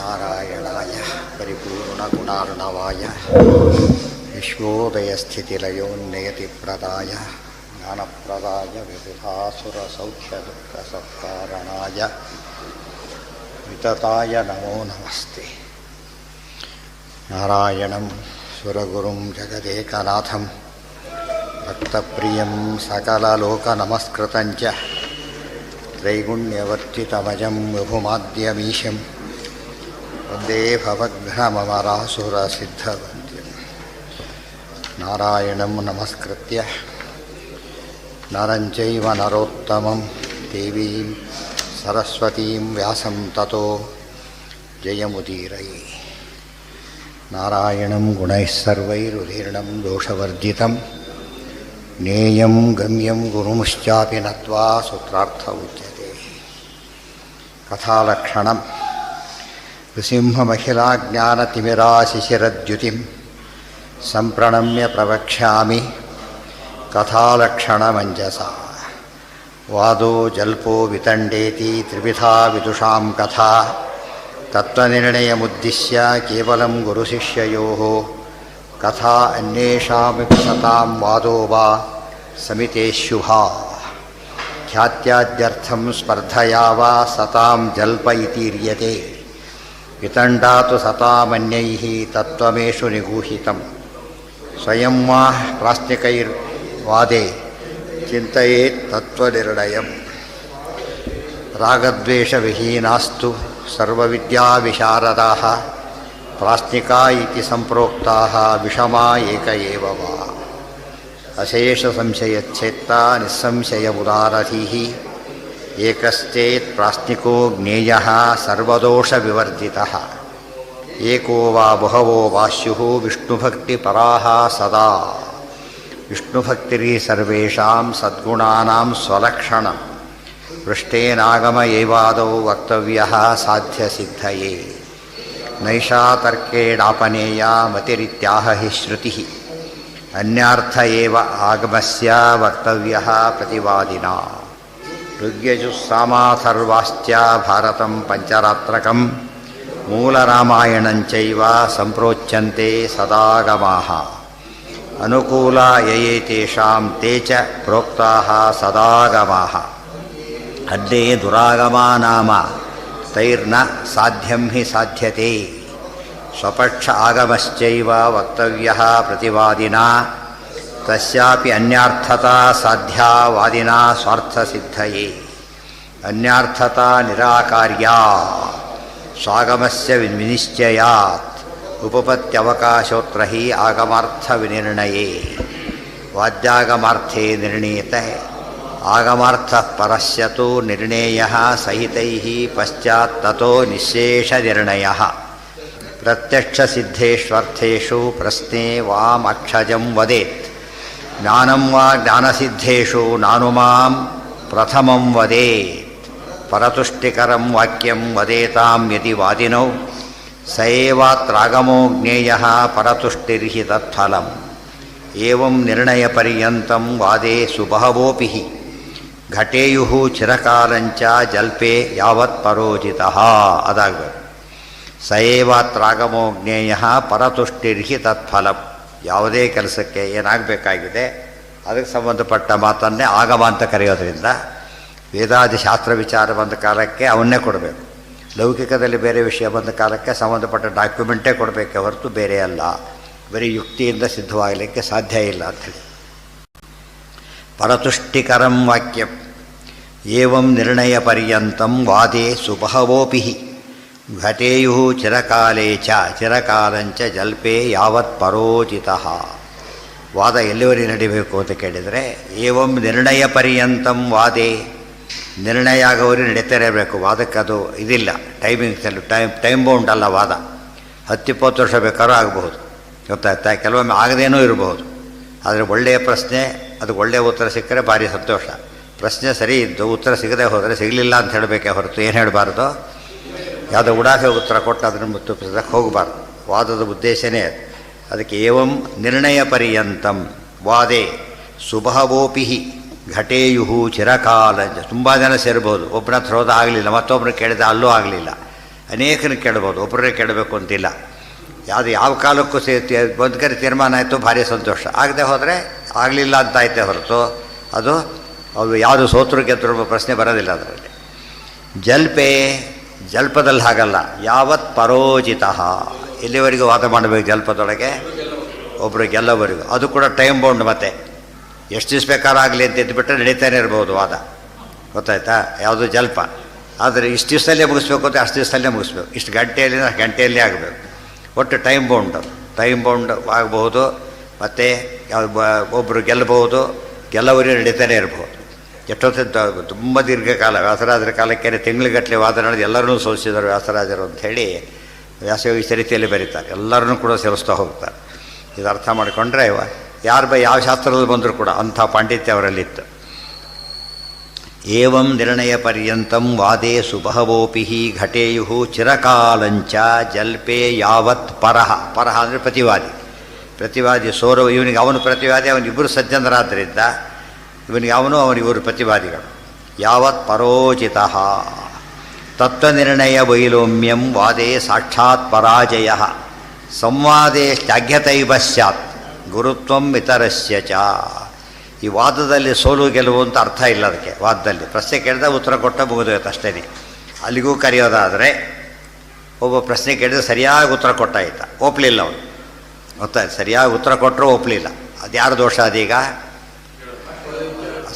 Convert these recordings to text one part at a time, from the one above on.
ನಾರಾಯಣಾಯ ಪರಿಪೂರ್ಣಗುಣಾರ್ಣವಾಯ ವಿಶ್ವೋದಯಸ್ಥಿತಿಲಯೋನ್ನಿಯತಿಪ್ರದಾಯ ಜ್ಞಾನಪ್ರದಾಯ ವಿಬುಧಾಸುರಸೌಖ್ಯದುಃಖಸತ್ಕಾರಣಾಯ ವಿತತಾಯ ನಮೋ ನಮಸ್ತೆ. ನಾರಾಯಣಂ ಸುರಗುರುಂ ಜಗದೇಕನಾಥಂ ಭಕ್ತಪ್ರಿಯಂ ಸಕಲಲೋಕನಮಸ್ಕೃತಂಚ ತ್ರೈಗುಣ್ಯವರ್ತಿತಮಜಂ ವಿಭುಮಾದ್ಯಮೀಶಂ ವಂದೇ ಭವಘ್ನಮರಾಸುರಸಿದ್ಧವಂದ್ಯಂ. ನಾರಾಯಣಂ ನಮಸ್ಕೃತ್ಯ ನರಂ ಚೈವ ನರೋತ್ತಮಂ ದೇವೀಂ ಸರಸ್ವತೀಂ ವ್ಯಾಸಂ ತತೋ ಜಯಮುದೀರಯೇ. ನಾರಾಯಣಂ ಗುಣೈಃ ಸರ್ವೈರುದೀರ್ಣಂ ದೋಷವರ್ಜಿತಂ ಜ್ಞೇಯಂ ಗಮ್ಯಂ ಗುರುಮುಶ್ಚಾಪಿ ನತ್ವಾ ಸೂತ್ರಾರ್ಥ ಉಚ್ಯತೆ. ಕಥಾಲಕ್ಷಣಂ ನೃಸಿಂಹಮಖಿಲಾಜ್ಞಾನತಿಮಿರಾಶಿಶಿರದ್ಯುತಿಂ ಸಂಪ್ರಣಮ್ಯ ಪ್ರವಕ್ಷ್ಯಾಮಿ ಕಥಾಲಕ್ಷಣಮಂಜಸಾ. ವಾದೋ ಜಲ್ಪೋ ವಿತಂಡೇತಿ ತ್ರಿವಿಧಾ ವಿದುಷಾಂ ಕಥಾ ತತ್ವನಿರ್ಣಯಮುದ್ದಿಶ್ಯ ಕೇವಲಂ ಗುರುಶಿಷ್ಯಯೋಃ ಕಥಾ ಅನ್ಯೇಷಾಮಪಿ ಸತಾಂ ವಾದೋ ವಾ ಸಮಿತೆ ಶುಭಾ. ಖ್ಯಾತ್ಯಾದ್ಯರ್ಥಂ ಸ್ಪರ್ಧಯಾ ವಾ ಸತಾಂ ಜಲ್ಪ ಇತೀರ್ಯತೆ. ವಿತಂಡಾತು ಸತಾಮನ್ಯೈಃ ತತ್ವಮೇಷು ನಿಗೂಹಿತಂ. ಸ್ವಯಂ ವಾ ಪ್ರಾಸ್ತಿಕೈರ್ವಾದೆ ಚಿಂತಯೇತ್ ತತ್ವನಿರ್ಣಯಂ. ರಾಗದ್ವೇಷವಿಹೀನಾಸ್ತು ಸರ್ವವಿದ್ಯಾವಿಶಾರದಾಃ ಪ್ರಾಸ್ತಿಕಾ ಇತಿ ಸಂಪ್ರೋಕ್ತಾಃ ವಿಷಮಾ ಏಕ ಏವ ವಾ. ಅಶೇಷ ಸಂಶಯಚ್ಛೇತ್ತ ನಿಸ್ಸಂಶಯಮುದಾರಧೀಃ ಏಕಶ್ಚೇತ್ ಪ್ರಾಸ್ತಿಕೋ ಜ್ಞೇಯಃ ಸರ್ವದೋಷವಿವರ್ಜಿತಃ. ಏಕೋ ವಾ ಬಹವೋ ವಾ ಸ್ಯುಃ ವಿಷ್ಣುಭಕ್ತಿಪರಾಃ ಸದಾ. ವಿಷ್ಣುಭಕ್ತಿರಿ ಸರ್ವೇಷಾಂ ಸದ್ಗುಣಾನಾಂ ಸ್ವಲಕ್ಷಣಂ. ಪೃಷ್ಟೇನಾಗಮ ಏವಾದೌ ವಕ್ತವ್ಯಃ ಸಾಧ್ಯಸಿದ್ಧಯೇ. ನೈಷಾ ತರ್ಕೇಣಾಪನೇಯ ಮತಿರಿತ್ಯಾಹ ಹಿ ಶ್ರುತಿಃ. ಅನ್ಯಾರ್ಥ ಏವ ಆಗಮಸ್ಯ ವಕ್ತವ್ಯಃ ಪ್ರತಿವಾದಿನಾ. ಋಗ್ಯಜುಸ್ಸಾಮಾಥರ್ವಾಶ್ಚ ಭಾರತಂ ಪಂಚರಾತ್ರಕಂ ಮೂಲರಾಮಾಯಣಂಚೈವ ಸಂಪ್ರೋಚ್ಯಂತೆ ಸದಾಗಮಾಃ. ಅನುಕೂಲಾ ಯಯೇತೇಷಾಂ ತೇ ಚ ಪ್ರೋಕ್ತಾಃ ಸದಾಗಮಾಃ. ಅಡ್ಡೇ ದುರಾಗಮಾ ನಾಮ ತೈರ್ನ ಸಾಧ್ಯಂ ಹಿ ಸಾಧ್ಯತೆ. ಸ್ವಪಕ್ಷ ಆಗಮಶ್ಚೈವ ವಕ್ತವ್ಯಃ ಪ್ರತಿವಾದಿನಾ. ತಸ್ಯಾಪಿ ಅನ್ಯಾರ್ಥತಾ ಸಾಧ್ಯಾ ವಾದಿನಾ ಸ್ವಾರ್ಥಸಿದ್ಧಯೇ. ಅನ್ಯಾರ್ಥತಾ ನಿರಾಕಾರ್ಯಾ ಸ್ವಾಗಮಸ್ಯ ವಿನಿಶ್ಚಯಾತ್. ಉಪಪತ್ಯವಕಾಶೋತ್ರ ಹಿ ಆಗಮಾರ್ಥ ವಿನಿರ್ಣಯೇ. ವಾದ್ಯಾಗಮಾರ್ಥೇ ನಿರ್ಣೀಯತೆ ಆಗಮಾರ್ಥ ಪರಸ್ಯತು ನಿರ್ಣೇಯಃ ಸಹಿತೈಃ ಪಶ್ಚಾತ್ ತತೋ ನಿಶ್ಶೇಷನಿರ್ಣಯಃ. ಪ್ರತ್ಯಕ್ಷಸಿದ್ಧೇಷ್ವರ್ಥೇಷು ಪ್ರಶ್ನೆ ವಾಂ ಅಕ್ಷಜಂ ವದೇತ್. ಜ್ಞಾನಂ ವಾ ಜ್ಞಾನಸಿದ್ಧೇಷು ನಾನುಮಾಂ ಪ್ರಥಮಂ ವದೇತ್. ಪರತುಷ್ಟಿಕರಂ ವಾಕ್ಯಂ ವದೇತಾಂ ಯದಿ ವಾದಿನೌ ಸ ಏವಾತ್ರಾಗಮೋ ಜ್ಞೇಯಃ ಪರತುಷ್ಟಿರ್ಹಿ ತತ್ಫಲಂ. ಏವಂ ನಿರ್ಣಯಪರ್ಯಂತಂ ವಾದೇ ಸುಬಹವೋಪಿ ಘಟೇಯುಃ ಚಿರಕಾಲಂಚ ಜಲ್ಪೆ ಯಾವತ್ ಪರೋಜಿತಃ. ಅದಾಗಬೇಕು. ಸ ಏವಾತ್ರಾಗಮೋ ಜ್ಞೇಯಃ ಪರತುಷ್ಟಿರ್ಹಿ ತತ್ಫಲಂ. ಯಾವುದೇ ಕೆಲಸಕ್ಕೆ ಏನಾಗಬೇಕಾಗಿದೆ ಅದಕ್ಕೆ ಸಂಬಂಧಪಟ್ಟ ಮಾತನ್ನೇ ಆಗಮ ಅಂತ ಕರೆಯೋದ್ರಿಂದ ವೇದಾದಿ ಶಾಸ್ತ್ರ ವಿಚಾರ ಬಂದ ಕಾಲಕ್ಕೆ ಅವನ್ನೇ ಕೊಡಬೇಕು. ಲೌಕಿಕದಲ್ಲಿ ಬೇರೆ ವಿಷಯ ಬಂದ ಕಾಲಕ್ಕೆ ಸಂಬಂಧಪಟ್ಟ ಡಾಕ್ಯುಮೆಂಟೇ ಕೊಡಬೇಕೆ ಹೊರತು ಬೇರೆ ಅಲ್ಲ. ಬರೀ ಯುಕ್ತಿಯಿಂದ ಸಿದ್ಧವಾಗಲಿಕ್ಕೆ ಸಾಧ್ಯ ಇಲ್ಲ ಅಂಥೇಳಿ. ಪರತುಷ್ಟಿಕರಂ ವಾಕ್ಯಂ ಏವಂ ನಿರ್ಣಯ ಪರ್ಯಂತಂ ವಾದೇ ಸುಬಹವೋಪಿ ಘಟೇಯು ಚಿರಕಾಲೇ ಚ ಚಿರಕಾಲಂಚ ಜಲ್ಪೆ ಯಾವತ್ ಪರೋಚಿತಃ. ವಾದ ಎಲ್ಲಿವರೆಗೆ ನಡಿಬೇಕು ಅಂತ ಕೇಳಿದರೆ ಏವಂ ನಿರ್ಣಯ ಪರ್ಯಂತಂ ವಾದೇ. ನಿರ್ಣಯ ಆಗೋವರೆಗೆ ನಡೀತಾ ಇರಬೇಕು. ವಾದಕ್ಕೆ ಅದು ಇದಿಲ್ಲ, ಟೈಮಿಂಗ್ಸಲ್ಲಿ ಟೈಮ್ ಬೌಂಡ್ ಅಲ್ಲ ವಾದ. 10-20 ವರ್ಷ ಬೇಕಾದ್ರೂ ಆಗಬಹುದು, ಗೊತ್ತಾಗ್ತಾ. ಕೆಲವೊಮ್ಮೆ ಆಗದೇನೂ ಇರಬಹುದು. ಆದರೆ ಒಳ್ಳೆಯ ಪ್ರಶ್ನೆ, ಅದು ಒಳ್ಳೆಯ ಉತ್ತರ ಸಿಕ್ಕರೆ ಭಾರಿ ಸಂತೋಷ. ಪ್ರಶ್ನೆ ಸರಿ ಇದ್ದು ಉತ್ತರ ಸಿಗದೆ ಹೋದರೆ ಸಿಗಲಿಲ್ಲ ಅಂತ ಹೇಳಬೇಕೆ ಹೊರತು ಏನು ಹೇಳಬಾರ್ದು, ಯಾವುದೋ ಉಡಾಫೆ ಉತ್ತರ ಕೊಟ್ಟು ಅದನ್ನು ಮುತ್ತುಪ್ಪಿಸೋದಕ್ಕೆ ಹೋಗಬಾರ್ದು. ವಾದದ ಉದ್ದೇಶನೇ ಅದು. ಅದಕ್ಕೆ ಏವಂ ನಿರ್ಣಯ ಪರ್ಯಂತಂ ವಾದೇ ಸುಬಹವೋಪಿ ಘಟೇಯು ಚಿರಕಾಲ. ತುಂಬ ಜನ ಸೇರ್ಬೋದು. ಒಬ್ಬನ ಹತ್ರ ಹೋದ ಆಗಲಿಲ್ಲ, ಮತ್ತೊಬ್ಬರು ಕೇಳಿದ ಅಲ್ಲೂ ಆಗಲಿಲ್ಲ. ಅನೇಕನ ಕೇಳ್ಬೋದು, ಒಬ್ಬರೇ ಕೇಳಬೇಕು ಅಂತಿಲ್ಲ. ಯಾವ ಕಾಲಕ್ಕೂ ಒಂದು ಕಡೆ ತೀರ್ಮಾನ ಆಯಿತು, ಭಾರಿ ಸಂತೋಷ. ಆಗದೆ ಹೋದರೆ ಆಗಲಿಲ್ಲ ಅಂತ ಆಯ್ತೆ ಹೊರತು ಅದು ಯಾವುದು ಸೋತರು ಗೆದ್ದರು ಪ್ರಶ್ನೆ ಬರೋದಿಲ್ಲ ಅದರಲ್ಲಿ. ಜಲ್ಪದಲ್ಲಿ ಹಾಗಲ್ಲ. ಯಾವತ್ ಪರೋಜಿತ, ಎಲ್ಲಿವರೆಗೂ ವಾದ ಮಾಡಬೇಕು ಜಲ್ಪದೊಳಗೆ? ಒಬ್ಬರು ಗೆಲ್ಲವರೆಗೂ. ಅದು ಕೂಡ ಟೈಮ್ ಬೌಂಡ್. ಮತ್ತೆ ಎಷ್ಟು ದಿವಸ ಬೇಕಾರಾಗಲಿ ಅಂತ ಎದ್ದುಬಿಟ್ರೆ ನಡೀತಾನೆ ಇರ್ಬೋದು ವಾದ, ಗೊತ್ತಾಯ್ತಾ? ಯಾವುದು ಜಲ್ಪ. ಆದರೆ ಇಷ್ಟು ದಿವಸದಲ್ಲೇ ಮುಗಿಸ್ಬೇಕು ಅಂತ ಅಷ್ಟು ದಿವಸದಲ್ಲೇ ಮುಗಿಸ್ಬೇಕು, ಇಷ್ಟು ಗಂಟೆಯಲ್ಲೇ ಆಗಬೇಕು. ಒಟ್ಟು ಟೈಮ್ ಬೌಂಡ್ ಆಗಬಹುದು. ಮತ್ತು ಒಬ್ಬರು ಗೆಲ್ಲಬಹುದು, ಗೆಲ್ಲವರಿಗೆ ನಡೀತಾನೆ ಇರಬಹುದು. ಎಷ್ಟೊತ್ತು ತುಂಬ ದೀರ್ಘಕಾಲ ವ್ಯಾಸರಾಜರ ಕಾಲಕ್ಕೆ ತಿಂಗಳಿಗಟ್ಟಲೆ ವಾದ ನಡೆದು ಎಲ್ಲರನ್ನೂ ಸೋಲಿಸಿದರು ವ್ಯಾಸರಾಜರು ಅಂಥೇಳಿ ವ್ಯಾಸಯೋಗಿ ಚರಿತೆಯಲ್ಲಿ ಬರೀತಾರೆ. ಎಲ್ಲರನ್ನೂ ಕೂಡ ಸೇರಿಸ್ತಾ ಹೋಗ್ತಾರೆ. ಇದು ಅರ್ಥ ಮಾಡಿಕೊಂಡ್ರೆ ಯಾವ ಶಾಸ್ತ್ರದಲ್ಲಿ ಬಂದರೂ ಕೂಡ ಅಂಥ ಪಾಂಡಿತ್ಯ ಅವರಲ್ಲಿತ್ತು. ಏವಂ ನಿರ್ಣಯ ಪರ್ಯಂತಂ ವಾದೇ ಸುಬಹವೋಪಿ ಘಟೇಯು ಚಿರಕಾಲಂಚ ಜಲ್ಪೆ ಯಾವತ್ ಪರಹ ಅಂದರೆ ಪ್ರತಿವಾದಿ ಸೋರವ. ಇವನಿಗೆ ಅವನು ಪ್ರತಿವಾದಿ, ಅವನಿಬ್ಬರು ಸಜ್ಜನರಾದ್ದರಿಂದ ಇವನಿಗೆ ಅವನಿವರು ಪ್ರತಿವಾದಿಗಳು. ಯಾವತ್ ಪರೋಚಿತ ತತ್ವನಿರ್ಣಯ ವೈಲೋಮ್ಯಂ ವಾದೇ ಸಾಕ್ಷಾತ್ ಪರಾಜಯ ಸಂವಾದೇ ಶ್ಲಾಘ್ಯತೈವ ಸ್ಯಾತ್ ಗುರುತ್ವಂ ಇತರಸ್ಯ ಚ. ಈ ವಾದದಲ್ಲಿ ಸೋಲು ಗೆಲುವು ಅಂತ ಅರ್ಥ ಇಲ್ಲ ಅದಕ್ಕೆ. ವಾದದಲ್ಲಿ ಪ್ರಶ್ನೆ ಕೇಳಿದ ಉತ್ತರ ಕೊಟ್ಟ ಮುಗಿದೋಯ್ತು ಅಷ್ಟೇ. ಅಲ್ಲಿಗೂ ಕರೆಯೋದಾದರೆ ಒಬ್ಬ ಪ್ರಶ್ನೆ ಕೇಳಿದ್ರೆ ಸರಿಯಾಗಿ ಉತ್ತರ ಕೊಟ್ಟಾಯ್ತ, ಒಪ್ಪಲಿಲ್ಲ ಅವನು, ಗೊತ್ತಾಯ್ತು? ಸರಿಯಾಗಿ ಉತ್ತರ ಕೊಟ್ಟರು ಒಪ್ಪಲಿಲ್ಲ. ಅದು ಯಾರು ದೋಷ? ಅದೀಗ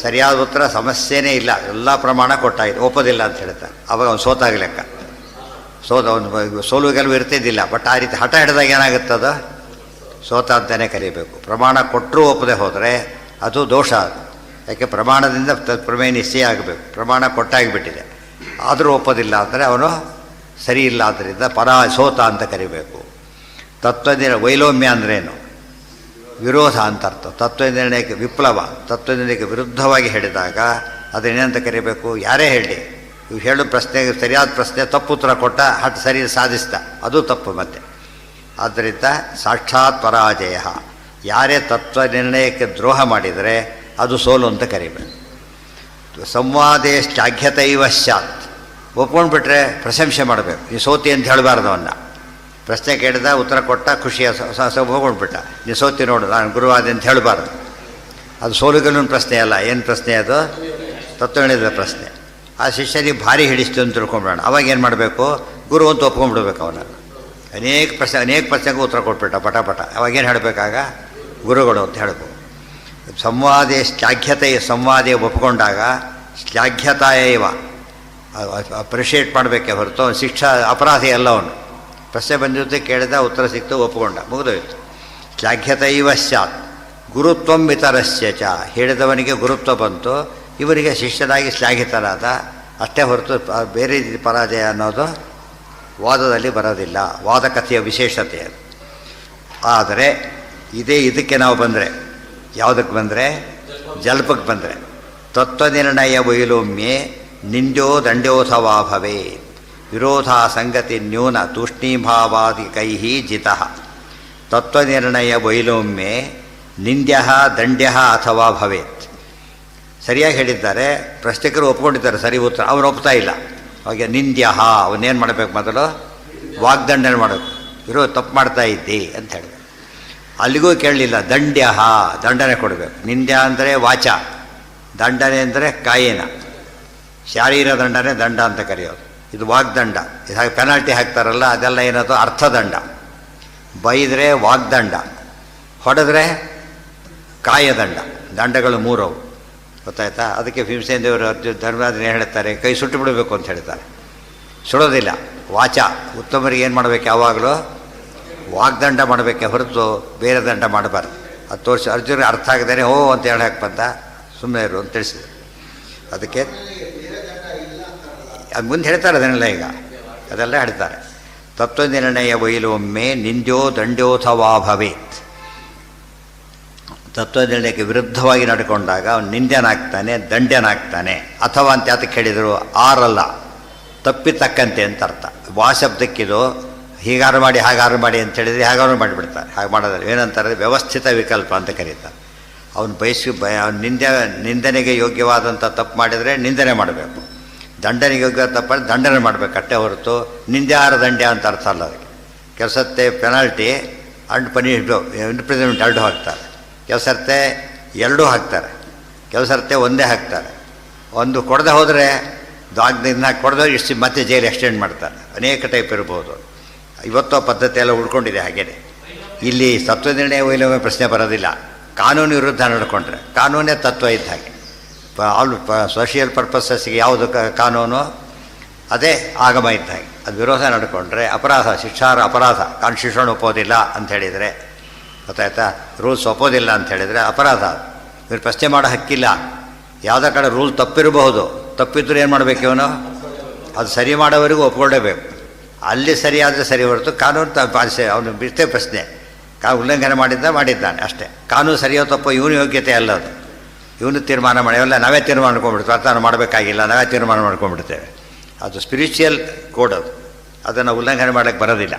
ಸರಿಯಾದ ಉತ್ತರ ಸಮಸ್ಯೆನೇ ಇಲ್ಲ, ಎಲ್ಲ ಪ್ರಮಾಣ ಕೊಟ್ಟಾಯಿತು, ಒಪ್ಪೋದಿಲ್ಲ ಅಂತ ಹೇಳ್ತಾರೆ. ಅವಾಗ ಅವ್ನು ಸೋತಾಗ ಲೆಕ್ಕ. ಅವನು ಸೋಲು ಗೆಲುವು ಇರ್ತಿದ್ದಿಲ್ಲ. ಬಟ್ ಆ ರೀತಿ ಹಠ ಹಿಡಿದಾಗ ಏನಾಗುತ್ತದ? ಸೋತ ಅಂತಲೇ ಕರೀಬೇಕು. ಪ್ರಮಾಣ ಕೊಟ್ಟರೂ ಒಪ್ಪದೆ ಹೋದರೆ ಅದು ದೋಷ. ಯಾಕೆ? ಪ್ರಮಾಣದಿಂದ ಪ್ರಮೇಯ ನಿಶ್ಚಯ ಆಗಬೇಕು. ಪ್ರಮಾಣ ಕೊಟ್ಟಾಗಿಬಿಟ್ಟಿದೆ, ಆದರೂ ಒಪ್ಪೋದಿಲ್ಲ ಅಂದರೆ ಅವನು ಸರಿ ಇಲ್ಲ. ಆದ್ದರಿಂದ ಸೋತ ಅಂತ ಕರಿಬೇಕು. ವೈಲೋಮ್ಯ ಅಂದ್ರೇನು? ವಿರೋಧ ಅಂತ ಅರ್ಥ. ತತ್ವನಿರ್ಣಯಕ್ಕೆ ವಿಪ್ಲವ, ತತ್ವನಿರ್ಣಯಕ್ಕೆ ವಿರುದ್ಧವಾಗಿ ಹೇಳಿದಾಗ ಅದನ್ನೇನಂತ ಕರಿಬೇಕು? ಯಾರೇ ಹೇಳಿ, ಇವು ಹೇಳೋ ಪ್ರಶ್ನೆಗೆ ಸರಿಯಾದ ಪ್ರಶ್ನೆ ತಪ್ಪು ಉತ್ತರ ಕೊಟ್ಟ, ಸರಿ ಸಾಧಿಸ್ದ, ಅದು ತಪ್ಪು. ಮತ್ತೆ ಆದ್ದರಿಂದ ಸಾಕ್ಷಾತ್ ಪರಾಜಯ. ಯಾರೇ ತತ್ವ ನಿರ್ಣಯಕ್ಕೆ ದ್ರೋಹ ಮಾಡಿದರೆ ಅದು ಸೋಲು ಅಂತ ಕರಿಬೇಕು. ಸಂವಾದೇ ಶ್ಲಾಘ್ಯತೈವ ಸ್ಯಾತ್. ಒಪ್ಕೊಂಡ್ಬಿಟ್ರೆ ಪ್ರಶಂಸೆ ಮಾಡಬೇಕು. ನೀ ಸೋತಿ ಅಂತ ಹೇಳಬಾರ್ದು. ಅವನ್ನ ಪ್ರಶ್ನೆ ಕೇಳಿದ, ಉತ್ತರ ಕೊಟ್ಟ, ಖುಷಿಯ ಒಪ್ಕೊಂಡ್ಬಿಟ್ಟ. ನೀ ಸೋತಿ ನೋಡು, ನಾನು ಗುರುವಾದ ಅಂತ ಹೇಳಬಾರ್ದು. ಅದು ಸೋಲುಗಲೂನು ಪ್ರಶ್ನೆ ಅಲ್ಲ. ಏನು ಪ್ರಶ್ನೆ ಅದು? ತತ್ವ ಹೇಳಿದ ಪ್ರಶ್ನೆ. ಆ ಶಿಷ್ಯನಿಗೆ ಭಾರಿ ಹಿಡಿಸ್ತು ಅಂತ ತಿಳ್ಕೊಂಡ್ಬಿಡೋಣ. ಅವಾಗ ಏನು ಮಾಡಬೇಕು? ಗುರು ಅಂತ ಒಪ್ಕೊಂಡ್ಬಿಡ್ಬೇಕು. ಅವನ ಅನೇಕ ಪ್ರಶ್ನೆಗೂ ಉತ್ತರ ಕೊಟ್ಬಿಟ್ಟ ಪಟ. ಅವಾಗೇನು ಹೇಳಬೇಕಾಗ? ಗುರುಗಳು ಅಂತ ಹೇಳಬೇಕು. ಸಂವಾದೇ ಶ್ಲಾಘ್ಯತೆ, ಸಂವಾದೇ ಒಪ್ಕೊಂಡಾಗ ಶ್ಲಾಘ್ಯತಾಯವ ಅಪ್ರಿಷಿಯೇಟ್ ಮಾಡಬೇಕೆ ಹೊರತು ಶಿಕ್ಷಾ ಅಪರಾಧಿ ಅಲ್ಲ. ಅವನು ಪ್ರಶ್ನೆ ಬಂದಿರುತ್ತೆ, ಕೇಳಿದ, ಉತ್ತರ ಸಿಕ್ತು, ಒಪ್ಪಿಕೊಂಡ, ಮುಗಿದೋಯ್ತು. ಶ್ಲಾಘ್ಯತೈವ ಸ್ಯಾತ್ ಗುರುತ್ವಂ ಇತರಸ್ಯ ಚ. ಹೇಳಿದವನಿಗೆ ಗುರುತ್ವ ಬಂತು, ಇವರಿಗೆ ಶಿಷ್ಯನಾಗಿ ಶ್ಲಾಘಿತನಾದ, ಅಷ್ಟೇ ಹೊರತು ಬೇರೆ ರೀತಿ ಪರಾಜಯ ಅನ್ನೋದು ವಾದದಲ್ಲಿ ಬರೋದಿಲ್ಲ. ವಾದಕಥೆಯ ವಿಶೇಷತೆ ಅದು. ಆದರೆ ಇದಕ್ಕೆ ನಾವು ಬಂದರೆ, ಯಾವುದಕ್ಕೆ ಬಂದರೆ? ಜಲ್ಪಕ್ಕೆ ಬಂದರೆ ತತ್ವನಿರ್ಣಯ ವೈಲೋಮ್ಯೆ ನಿಂದ್ಯೋ ದಂಡ್ಯೋಥವಾ ಭವೇತ್ ವಿರೋಧ ಸಂಗತಿ ನ್ಯೂನ ತೂಷ್ಣೀಭಾವಾದಿಕೈ ಜಿತಃ. ತತ್ವನಿರ್ಣಯ ವೈಲೋಮ್ಯೆ ನಿಂದ್ಯ ದಂಡ್ಯ ಅಥವಾ ಭವೇತ್. ಸರಿಯಾಗಿ ಹೇಳಿದ್ದಾರೆ, ಪ್ರಶ್ನಿಕರು ಒಪ್ಕೊಂಡಿದ್ದಾರೆ ಸರಿ ಉತ್ತರ, ಅವನು ಒಪ್ತಾ ಇಲ್ಲ. ಅವಾಗ ನಿಂದ್ಯ, ಅವನ್ನೇನು ಮಾಡಬೇಕು? ಮೊದಲು ವಾಗ್ದಂಡನೆ ಮಾಡಬೇಕು. ತಪ್ಪು ಮಾಡ್ತಾ ಇದ್ದಿ ಅಂತ ಹೇಳಿ. ಅಲ್ಲಿಗೂ ಕೇಳಲಿಲ್ಲ. ದಂಡ್ಯ, ದಂಡನೆ ಕೊಡಬೇಕು. ನಿಂದ್ಯ ಅಂದರೆ ವಾಚ, ದಂಡನೆ ಅಂದರೆ ಕಾಯಿನ. ಶಾರೀರ ದಂಡನೆ ದಂಡ ಅಂತ ಕರೆಯೋದು. ಇದು ವಾಗ್ದಂಡ. ಇದು ಹಾಗೆ ಪೆನಾಲ್ಟಿ ಹಾಕ್ತಾರಲ್ಲ, ಅದೆಲ್ಲ ಏನದು? ಅರ್ಥದಂಡ. ಬೈದರೆ ವಾಗ್ದಂಡ, ಹೊಡೆದ್ರೆ ಕಾಯದಂಡ. ದಂಡಗಳು ಮೂರವು, ಗೊತ್ತಾಯ್ತಾ? ಅದಕ್ಕೆ ಭೀಮಸೇನ ದೇವರು ಧರ್ಮರಾಜನ ಏನು ಹೇಳ್ತಾರೆ? ಕೈ ಸುಟ್ಟು ಬಿಡಬೇಕು ಅಂತ ಹೇಳ್ತಾರೆ. ಸುಡೋದಿಲ್ಲ. ವಾಚ, ಉತ್ತಮರಿಗೆ ಏನು ಮಾಡಬೇಕು? ಯಾವಾಗಲೂ ವಾಗ್ದಂಡ ಮಾಡಬೇಕೆ ಹೊರತು ಬೇರೆ ದಂಡ ಮಾಡಬಾರ್ದು. ಅದು ತೋರಿಸಿ ಅರ್ಜುನ ಅರ್ಥ ಆಗದೇನೆ ಹೋ ಅಂತ ಹೇಳಕ್ಕೆ ಬಂದ, ಸುಮ್ಮನೆ ಇರು ಅಂತ ತಿಳಿಸಿದ್ರು. ಅದಕ್ಕೆ ಅದು ಮುಂದೆ ಹೇಳ್ತಾರೆ ಅದನ್ನೆಲ್ಲ. ಈಗ ಅದೆಲ್ಲ ಹೇಳ್ತಾರೆ. ತತ್ವನಿರ್ಣಯ ವೈಲೋಮ್ಯೆ ನಿಂದ್ಯೋ ದಂಡ್ಯೋಥವಾ ಭವೇತ್. ತತ್ವನಿರ್ಣಯಕ್ಕೆ ವಿರುದ್ಧವಾಗಿ ನಡ್ಕೊಂಡಾಗ ಅವನು ನಿಂದ್ಯನಾಗ್ತಾನೆ, ದಂಡ್ಯನಾಗ್ತಾನೆ. ಅಥವಾ ಅಂತ ಯಾತಕ್ಕೆ ಹೇಳಿದರು? ಆರಲ್ಲ, ತಪ್ಪಿತಕ್ಕಂತೆ ಅಂತ ಅರ್ಥ. ವಾ ಶಬ್ದಕ್ಕಿದು ಹೀಗಾರು ಮಾಡಿ ಹಾಗಾರು ಮಾಡಿ ಅಂತ ಹೇಳಿದರೆ ಹಾಗಾರು ಮಾಡಿಬಿಡ್ತಾರೆ. ಹಾಗೆ ಮಾಡೋದ್ರೆ ಏನಂತಾರೆ? ವ್ಯವಸ್ಥಿತ ವಿಕಲ್ಪ ಅಂತ ಕರೀತಾರೆ. ಅವನು ನಿಂದನೆಗೆ ಯೋಗ್ಯವಾದಂಥ ತಪ್ಪು ಮಾಡಿದರೆ ನಿಂದನೆ ಮಾಡಬೇಕು. ದಂಡನೆಗೆ ಯೋಗ್ಯ ತಪ್ಪ ದಂಡನೆ ಮಾಡಬೇಕಟ್ಟೆ ಹೊರತು ನಿಂದ್ಯಾರ ದಂಡ್ಯ ಅಂತ ಅರ್ಥ ಅಲ್ಲ ಅದಕ್ಕೆ. ಕೆಲಸತ್ತೆ ಪೆನಾಲ್ಟಿ ಅಂಡ್ ಇಂಪ್ರಿಸನ್ಮೆಂಟ್ 2 ಹಾಕ್ತಾರೆ, ಕೆಲಸತ್ತೆ 2 ಹಾಕ್ತಾರೆ, ಕೆಲಸತ್ತೆ 1 ಹಾಕ್ತಾರೆ. ಒಂದು ಕೊಡದೆ ಹೋದರೆ ದಾಗದಿಂದ ಕೊಡದೆ ಇಷ್ಟು ಮತ್ತೆ ಜೈಲು ಎಕ್ಸ್ಟೆಂಡ್ ಮಾಡ್ತಾರೆ. ಅನೇಕ ಟೈಪ್ ಇರ್ಬೋದು. ಇವತ್ತೋ ಪದ್ಧತಿ ಎಲ್ಲ ಉಳ್ಕೊಂಡಿದೆ. ಹಾಗೇನೆ ಇಲ್ಲಿ ತತ್ವನಿರ್ಣಯ ವೈಲವ್ಯ ಪ್ರಶ್ನೆ ಬರೋದಿಲ್ಲ. ಕಾನೂನು ವಿರುದ್ಧ ನಡ್ಕೊಂಡ್ರೆ ಕಾನೂನೇ ತತ್ವ ಇದ್ದ ಹಾಗೆ. ಸೋಷಿಯಲ್ ಪರ್ಪಸಸ್ಗೆ ಯಾವುದು ಕಾನೂನು ಅದೇ ಆಗಮ ಇದ್ದ ಹಾಗೆ. ಅದು ವಿರೋಧ ನಡ್ಕೊಂಡ್ರೆ ಅಪರಾಧ, ಶಿಕ್ಷಾರ್ಹ ಅಪರಾಧ. ಕಾನ್ಸ್ಟಿಟ್ಯೂಷನ್ ಒಪ್ಪೋದಿಲ್ಲ ಅಂತ ಹೇಳಿದರೆ ಗೊತ್ತಾಯ್ತಾ, ರೂಲ್ಸ್ ಒಪ್ಪೋದಿಲ್ಲ ಅಂತ ಹೇಳಿದರೆ ಅಪರಾಧ. ಇವ್ರು ಪ್ರಶ್ನೆ ಮಾಡೋ ಹಕ್ಕಿಲ್ಲ. ಯಾವುದೇ ಕಡೆ ರೂಲ್ ತಪ್ಪಿರಬಹುದು, ತಪ್ಪಿದ್ರು ಏನು ಮಾಡಬೇಕು ಇವನು? ಅದು ಸರಿ ಮಾಡೋವರೆಗೂ ಒಪ್ಕೊಳ್ಳೇಬೇಕು. ಅಲ್ಲಿ ಸರಿಯಾದರೆ ಸರಿ ಹೊರತು ಕಾನೂನು ಅವನು ಬಿಟ್ಟೇ ಪ್ರಶ್ನೆ. ಉಲ್ಲಂಘನೆ ಮಾಡಿದ್ದಾನೆ ಅಷ್ಟೇ. ಕಾನೂನು ಸರಿಯೋ ತಪ್ಪೋ ಇವನು ಯೋಗ್ಯತೆ ಅಲ್ಲ, ಅದು ಇವನು ತೀರ್ಮಾನ ಮಾಡಿ. ಅವೆಲ್ಲ ನಾವೇ ತೀರ್ಮಾನ ಮಾಡ್ಕೊಂಡ್ಬಿಡ್ತೀವಿ, ಅರ್ಥ ಮಾಡಬೇಕಾಗಿಲ್ಲ, ನಾವೇ ತೀರ್ಮಾನ ಮಾಡ್ಕೊಂಡ್ಬಿಡ್ತೇವೆ. ಅದು ಸ್ಪಿರಿಚುವಲ್ ಕೋಡ್, ಅದನ್ನು ಉಲ್ಲಂಘನೆ ಮಾಡೋಕ್ಕೆ ಬರೋದಿಲ್ಲ.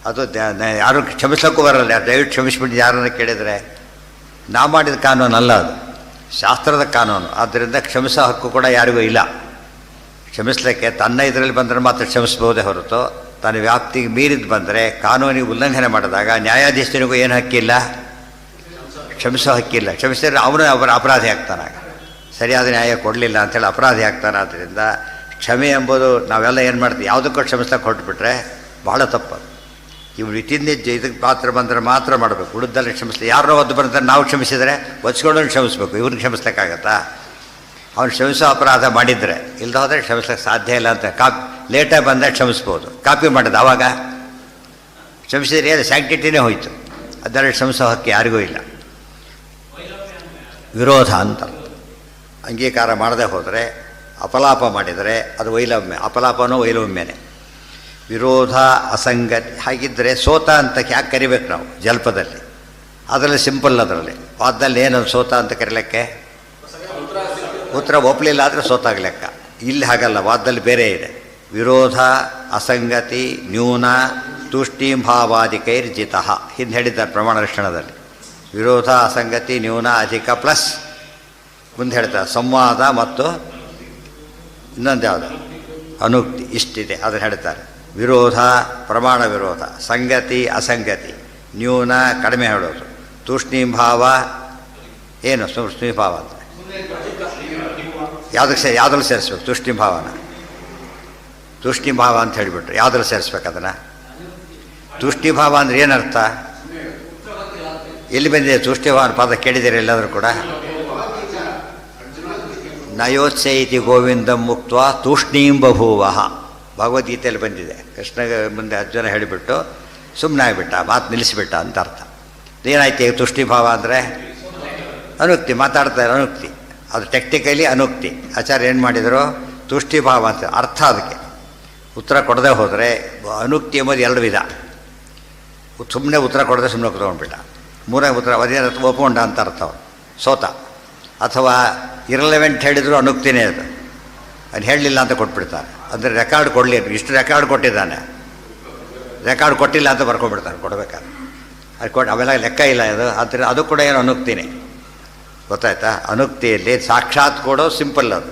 ಅದು ಯಾರು ಕ್ಷಮಿಸೋಕ್ಕೂ ಬರೋಲ್ಲ. ದಯವಿಟ್ಟು ಕ್ಷಮಿಸ್ಬಿಟ್ಟು ಯಾರನ್ನು ಕೇಳಿದರೆ ನಾವು ಮಾಡಿದ ಕಾನೂನು ಅಲ್ಲ, ಅದು ಶಾಸ್ತ್ರದ ಕಾನೂನು. ಆದ್ದರಿಂದ ಕ್ಷಮಿಸೋ ಹಕ್ಕು ಕೂಡ ಯಾರಿಗೂ ಇಲ್ಲ. ಕ್ಷಮಿಸಲಿಕ್ಕೆ ತನ್ನ ಇದರಲ್ಲಿ ಬಂದರೆ ಮಾತ್ರ ಕ್ಷಮಿಸ್ಬೋದೇ ಹೊರತು ತನ್ನ ವ್ಯಾಪ್ತಿಗೆ ಮೀರಿದ್ದು ಬಂದರೆ ಕಾನೂನಿಗೆ ಉಲ್ಲಂಘನೆ ಮಾಡಿದಾಗ ನ್ಯಾಯಾಧೀಶನಿಗೂ ಏನು ಹಕ್ಕಿಲ್ಲ, ಕ್ಷಮಿಸೋ ಹಕ್ಕಿಲ್ಲ. ಕ್ಷಮಿಸಿದ್ರೆ ಅವನು ಅಪರಾಧಿ ಆಗ್ತಾನಾಗ. ಸರಿಯಾದ ನ್ಯಾಯ ಕೊಡಲಿಲ್ಲ ಅಂಥೇಳಿ ಅಪರಾಧಿ ಆಗ್ತಾನೆ. ಆದ್ದರಿಂದ ಕ್ಷಮೆ ಎಂಬುದು ನಾವೆಲ್ಲ ಏನು ಮಾಡ್ತೀವಿ, ಯಾವುದಕ್ಕೂ ಕ್ಷಮಿಸ್ಲಿಕ್ಕೆ ಹೊರಟುಬಿಟ್ರೆ ಭಾಳ ತಪ್ಪದು. ಇವ್ರು ಇದಕ್ಕೆ ಪಾತ್ರ ಬಂದರೆ ಮಾತ್ರ ಮಾಡಬೇಕು. ಉಳಿದಲ್ಲಿ ಕ್ಷಮಿಸ್ಲಿ. ಯಾರೋ ಒದ್ದು ಬರ್ತಾರೆ, ನಾವು ಕ್ಷಮಿಸಿದರೆ ಒಚ್ಕೊಂಡವ್ನು ಕ್ಷಮಿಸ್ಬೇಕು. ಇವ್ರಿಗೆ ಕ್ಷಮಿಸ್ಲಿಕ್ಕಾಗತ್ತಾ? ಅವ್ನು ಕ್ಷಮಿಸೋ ಅಪರಾಧ ಮಾಡಿದರೆ, ಇಲ್ಲದ ಹೋದರೆ ಕ್ಷಮಿಸ್ಲಿಕ್ಕೆ ಸಾಧ್ಯ ಇಲ್ಲ ಅಂತ. ಲೇಟಾಗಿ ಬಂದರೆ ಕ್ಷಮಿಸ್ಬೋದು. ಕಾಪಿ ಮಾಡೋದು ಆವಾಗ ಕ್ಷಮಿಸಿದ್ರೆ ಅದು ಸ್ಯಾಂಕ್ಟಿಟಿನೇ ಹೋಯಿತು. ಅದರಲ್ಲಿ ಕ್ಷಮಿಸೋ ಹಕ್ಕಿ ಯಾರಿಗೂ ಇಲ್ಲ. ವಿರೋಧ ಅಂತ ಅಂಗೀಕಾರ ಮಾಡದೆ ಹೋದರೆ, ಅಪಲಾಪ ಮಾಡಿದರೆ ಅದು ವೈಲವ್ಯ. ಅಪಲಾಪನೂ ವೈಲವ್ಯನೇ. ವಿರೋಧ ಅಸಂಗತಿ. ಹಾಗಿದ್ದರೆ ಸೋತ ಅಂತ ಯಾಕೆ ಕರಿಬೇಕು ನಾವು ಜಲ್ಪದಲ್ಲಿ? ಅದರಲ್ಲಿ ಸಿಂಪಲ್. ಅದರಲ್ಲಿ ವಾದದಲ್ಲಿ ಏನು ಸೋತ ಅಂತ ಕರಿಲಿಕ್ಕೆ? ಉತ್ತರ ಒಪ್ಪಲಿಲ್ಲ ಆದರೆ ಸೋತಾಗಲೆಕ್ಕ. ಇಲ್ಲಿ ಹಾಗಲ್ಲ, ವಾದದಲ್ಲಿ ಬೇರೆ ಇದೆ. ವಿರೋಧ ಅಸಂಗತಿ ನ್ಯೂನ ತೂಷ್ಣೀಂಭಾವಾದಿಕೈರ್ಜಿತ ಹಿಂದೆ ಹೇಳಿದ್ದಾರೆ ಪ್ರಮಾಣ ಲಕ್ಷಣದಲ್ಲಿ. ವಿರೋಧ ಅಸಂಗತಿ ನ್ಯೂನ ಅಧಿಕ ಪ್ಲಸ್ ಮುಂದೆ ಹೇಳ್ತಾರೆ ಸಂವಾದ ಮತ್ತು ಇನ್ನೊಂದು ಯಾವುದು ಅನುಕ್ತಿ. ಇಷ್ಟಿದೆ ಅದನ್ನು ಹೇಳ್ತಾರೆ. ವಿರೋಧ ಪ್ರಮಾಣ ವಿರೋಧ, ಸಂಗತಿ ಅಸಂಗತಿ, ನ್ಯೂನ ಕಡಿಮೆ ಹೇಳೋದು, ತೂಷ್ಣೀಂಭಾವ ಏನು ತೂಷ್ಣೀಭಾವ ಅಂತ ಯಾವುದ್ರಲ್ಲಿ ಸೇರಿಸ್ಬೇಕು? ತೂಷ್ಣೀಭಾವನ ತೂಷ್ಣೀಭಾವ ಅಂತ ಹೇಳಿಬಿಟ್ರು. ಯಾವುದ್ರಲ್ಲಿ ಸೇರಿಸ್ಬೇಕು ಅದನ್ನು? ತೂಷ್ಣೀಭಾವ ಅಂದರೆ ಏನರ್ಥ? ಎಲ್ಲಿ ಬಂದಿದೆ ತೂಷ್ಣೀಭಾವನ ಪದ? ಕೇಳಿದ್ದೀರಿ ಎಲ್ಲಾದರೂ ಕೂಡ? ನಯೋತ್ಸೆ ಇತಿ ಗೋವಿಂದಂ ಮುಕ್ತ ತೂಷ್ಣೀಂ ಬಭೂವ ಭಗವದ್ಗೀತೆಯಲ್ಲಿ ಬಂದಿದೆ. ಕೃಷ್ಣ ಮುಂದೆ ಅರ್ಜುನ ಹೇಳಿಬಿಟ್ಟು ಸುಮ್ಮನೆ ಆಗಿಬಿಟ್ಟ, ಮಾತು ನಿಲ್ಲಿಸಿಬಿಟ್ಟ ಅಂತ ಅರ್ಥ. ಏನಾಯ್ತು ಈಗ? ತೂಷ್ಣೀಭಾವ ಅಂದರೆ ಅನುಕ್ತಿ, ಮಾತಾಡ್ತಾರೆ ಅನುಕ್ತಿ. ಅದು ಟೆಕ್ನಿಕಲಿ ಅನುಕ್ತಿ. ಆಚಾರ್ಯ ಏನು ಮಾಡಿದರು? ತೂಷ್ಣೀಭಾವ ಅಂತ ಅರ್ಥ. ಅದಕ್ಕೆ ಉತ್ತರ ಕೊಡದೆ ಹೋದರೆ ಅನುಕ್ತಿ ಎಂಬುದು 2 ವಿಧ. ಸುಮ್ಮನೆ ಉತ್ತರ ಕೊಡದೆ ಸುಮ್ಮನೆ ಕೂತ್ಕೊಂಡ್ಬಿಟ್ಟ. ಮೂರನೇ ಉತ್ತರ ಅದೇನು ಒಪ್ಕೊಂಡ ಅಂತ ಅರ್ಥ. ಸೋತ. ಅಥವಾ ಇರಲೆವೆಂಟ್ ಹೇಳಿದ್ರು ಅನುಕ್ತಿನೇ ಅದು. ಅದು ಹೇಳಲಿಲ್ಲ ಅಂತ ಕೊಟ್ಬಿಡ್ತಾರೆ. ಅಂದರೆ ರೆಕಾರ್ಡ್ ಕೊಡಲಿ, ಇಷ್ಟು ರೆಕಾರ್ಡ್ ಕೊಟ್ಟಿದ್ದಾನೆ, ರೆಕಾರ್ಡ್ ಕೊಟ್ಟಿಲ್ಲ ಅಂತ ಬರ್ಕೊಂಡ್ಬಿಡ್ತಾನೆ ಕೊಡಬೇಕಾದ್ರೆ. ಅದು ಅವೆಲ್ಲ ಲೆಕ್ಕ ಇಲ್ಲ ಅದು. ಆದ್ದರಿಂದ ಅದು ಕೂಡ ಏನು ಅನುಕ್ತಿನೇ. ಗೊತ್ತಾಯ್ತಾ? ಅನುಕ್ತಿಯಲ್ಲಿ ಸಾಕ್ಷಾತ್ ಕೊಡೋ ಸಿಂಪಲ್. ಅದು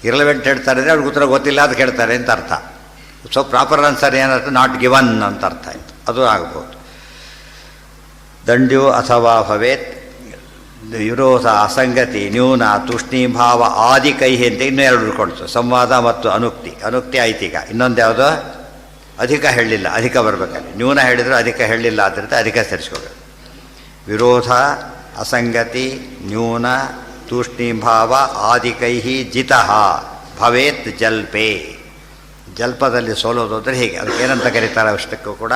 ಇರಲೆವೆಂಟ್ ಹೇಳ್ತಾರೆ ಅಂದರೆ ಅವ್ರಿಗೆ ಉತ್ತರ ಗೊತ್ತಿಲ್ಲ ಅಂತ ಕೇಳ್ತಾರೆ ಅಂತ ಅರ್ಥ. ಸೊ ಪ್ರಾಪರ್ ಆನ್ಸರ್ ಏನರ್ಥ? ನಾಟ್ ಗಿವನ್ ಅಂತ ಅರ್ಥ ಆಯಿತು. ಅದು ಆಗ್ಬೋದು. ದಂಡ್ಯೋ ಅಥವಾ ಭವೇತ್ ವಿರೋಧ ಅಸಂಗತಿ ನ್ಯೂನ ತೂಷ್ಣೀಭಾವ ಆದಿ ಕೈಹಿ ಅಂತ ಇನ್ನೂ 2 ಉಳ್ಕೊಳ್ತು. ಸಂವಾದ ಮತ್ತು ಅನುಕ್ತಿ. ಅನುಕ್ತಿ ಆಯ್ತು. ಈಗ ಇನ್ನೊಂದು ಯಾವುದು? ಅಧಿಕ ಹೇಳಲಿಲ್ಲ, ಅಧಿಕ ಬರಬೇಕಲ್ಲಿ. ನ್ಯೂನ ಹೇಳಿದ್ರು ಅಧಿಕ ಹೇಳಲಿಲ್ಲ, ಆದ್ದರಿಂದ ಅಧಿಕ ಸೇರಿಸ್ಕೋಬೇಕು. ವಿರೋಧ ಅಸಂಗತಿ ನ್ಯೂನ ತೂಷ್ಣೀಭಾವ ಆದಿ ಕೈಹಿ ಜಿತಃ ಭವೇತ್ ಜಲ್ಪೆ. ಜಲ್ಪದಲ್ಲಿ ಸೋಲೋದು ಅಂದರೆ ಹೀಗೆ. ಅದಕ್ಕೇನಂತ ಕರೀತಾರೆ? ಅಷ್ಟಕ್ಕೂ ಕೂಡ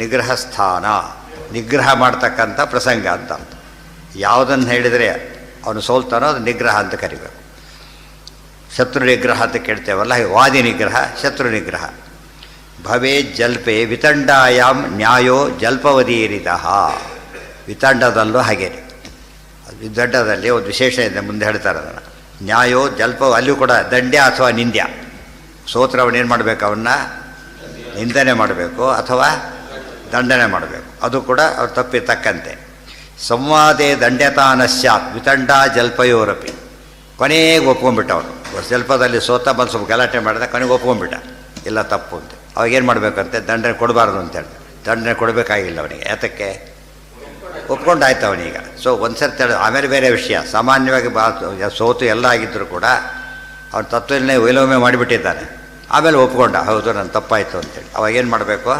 ನಿಗ್ರಹ ಸ್ಥಾನ, ನಿಗ್ರಹ ಮಾಡ್ತಕ್ಕಂಥ ಪ್ರಸಂಗ ಅಂತ ಅರ್ಥ. ಯಾವುದನ್ನು ಹೇಳಿದರೆ ಅವನು ಸೋಲ್ತಾನೋ ಅದು ನಿಗ್ರಹ ಅಂತ ಕರಿಬೇಕು. ಶತ್ರು ನಿಗ್ರಹ ಅಂತ ಕೇಳ್ತೇವಲ್ಲ, ವಾದಿ ನಿಗ್ರಹ, ಶತ್ರು ನಿಗ್ರಹ. ಭವೇ ಜಲ್ಪೆ ವಿತಂಡಾಯಾಮ್ ನ್ಯಾಯೋ ಜಲ್ಪವದೀರಿತಃ. ವಿತಂಡದಲ್ಲೂ ಹಾಗೆ. ವಿತಂಡದಲ್ಲಿ ಒಂದು ವಿಶೇಷ ಇದೆ, ಮುಂದೆ ಹೇಳ್ತಾರೆ ಅದನ್ನು. ನ್ಯಾಯೋ ಜಲ್ಪ, ಅಲ್ಲೂ ಕೂಡ ದಂಡ್ಯ ಅಥವಾ ನಿಂದ್ಯ. ಸೋತ್ರವನ್ನೇನು ಮಾಡಬೇಕು? ಅವನ್ನ ನಿಂದನೆ ಮಾಡಬೇಕು ಅಥವಾ ದಂಡನೆ ಮಾಡಬೇಕು. ಅದು ಕೂಡ ಅವ್ರು ತಪ್ಪಿರ್ತಕ್ಕಂತೆ. ಸಂವಾದೇ ದಂಡ್ಯತಾನ ಸ್ಯಾತ್ ವಿತಂಡ ಜಲ್ಪಯೋರಪಿ. ಕೊನೆಗೆ ಒಪ್ಕೊಂಡ್ಬಿಟ್ಟವನು ಸ್ವಲ್ಪದಲ್ಲಿ ಸೋತ ಬಂದು ಸ್ವಲ್ಪ ಗಲಾಟೆ ಮಾಡಿದ ಕೊನೆಗೆ ಒಪ್ಕೊಂಡ್ಬಿಟ್ಟ ಇಲ್ಲ ತಪ್ಪು ಅಂತ. ಅವಾಗೇನು ಮಾಡಬೇಕಂತೆ ದಂಡನೆ ಕೊಡಬಾರ್ದು ಅಂತೇಳಿ ದಂಡನೆ ಕೊಡಬೇಕಾಗಿಲ್ಲ ಅವನಿಗೆ. ಯಾತಕ್ಕೆ ಒಪ್ಕೊಂಡಾಯ್ತು ಅವನೀಗ. ಸೊ ಒಂದು ಸರ್ತಿ ಆಮೇಲೆ ಬೇರೆ ವಿಷಯ. ಸಾಮಾನ್ಯವಾಗಿ ಸೋತು ಎಲ್ಲ ಆಗಿದ್ದರೂ ಕೂಡ ಅವನ ತತ್ವನೇ ವಿಲೋಮೆ ಮಾಡಿಬಿಟ್ಟಿದ್ದಾನೆ. ಆಮೇಲೆ ಒಪ್ಕೊಂಡ, ಹೌದು ನನ್ನ ತಪ್ಪಾಯಿತು ಅಂತೇಳಿ. ಅವಾಗೇನು ಮಾಡಬೇಕು?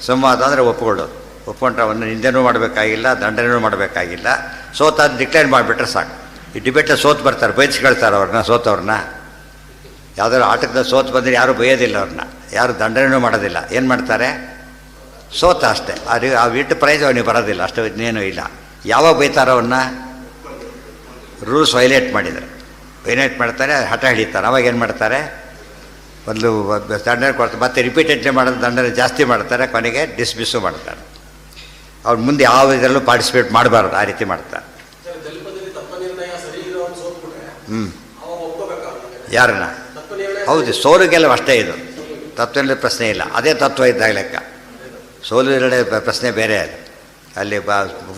ಸಂವಾದ ಅಂದರೆ ಒಪ್ಕೊಳ್ಳೋದು. ಒಪ್ಕೊಂಡ್ರೆ ಅವನು ನಿಂದೆನೂ ಮಾಡಬೇಕಾಗಿಲ್ಲ, ದಂಡನೆಯೂ ಮಾಡಬೇಕಾಗಿಲ್ಲ. ಸೋತ ಅದು ಡಿಕ್ಲೈನ್ ಮಾಡಿಬಿಟ್ರೆ ಸಾಕು. ಈ ಡಿಬೇಟಲ್ಲಿ ಸೋತು ಬರ್ತಾರೆ, ಬೈಸ್ಕೊಳ್ತಾರೆ ಅವ್ರನ್ನ, ಸೋತವ್ರನ್ನ. ಯಾವುದಾದ್ರು ಆಟದಲ್ಲಿ ಸೋತು ಬಂದರೆ ಯಾರೂ ಬೈಯೋದಿಲ್ಲ ಅವ್ರನ್ನ, ಯಾರು ದಂಡನೆಯೂ ಮಾಡೋದಿಲ್ಲ. ಏನು ಮಾಡ್ತಾರೆ? ಸೋತ ಅಷ್ಟೇ. ಆ ಇಟ್ಟು ಪ್ರೈಸ್ ಅವನಿಗೆ ಬರೋದಿಲ್ಲ, ಅಷ್ಟು ಇನ್ನೇನೂ ಇಲ್ಲ. ಯಾವಾಗ ಬೈತಾರೋ ಅವನ್ನ? ರೂಲ್ಸ್ ವೈಲೇಟ್ ಮಾಡಿದರೆ ವೈಲೇಟ್ ಮಾಡ್ತಾರೆ, ಹಠ ಹಿಡಿತಾರೆ. ಅವಾಗ ಏನು ಮಾಡ್ತಾರೆ? ಒಂದು ದಂಡನೆ ಕೊಡ್ತಾರೆ, ಮತ್ತೆ ರಿಪೀಟೆಡ್ಲಿ ಮಾಡೋದು, ದಂಡನೆ ಜಾಸ್ತಿ ಮಾಡ್ತಾರೆ, ಕೊನೆಗೆ ಡಿಸ್ಮಿಸ್ಸು ಮಾಡ್ತಾರೆ. ಅವ್ರು ಮುಂದೆ ಯಾವ ಇದರಲ್ಲೂ ಪಾರ್ಟಿಸಿಪೇಟ್ ಮಾಡಬಾರ್ದು, ಆ ರೀತಿ ಮಾಡ್ತಾರೆ. ಯಾರನ್ನ? ಹೌದು, ಸೋಲು ಗೆಲುವು ಅಷ್ಟೇ. ಇದು ತತ್ವದಲ್ಲಿ ಪ್ರಶ್ನೆ ಇಲ್ಲ, ಅದೇ ತತ್ವ ಇದ್ದಾಗ ಲೆಕ್ಕ. ಸೋಲು ಎರಡೇ ಪ್ರಶ್ನೆ ಬೇರೆ. ಅದು ಅಲ್ಲಿ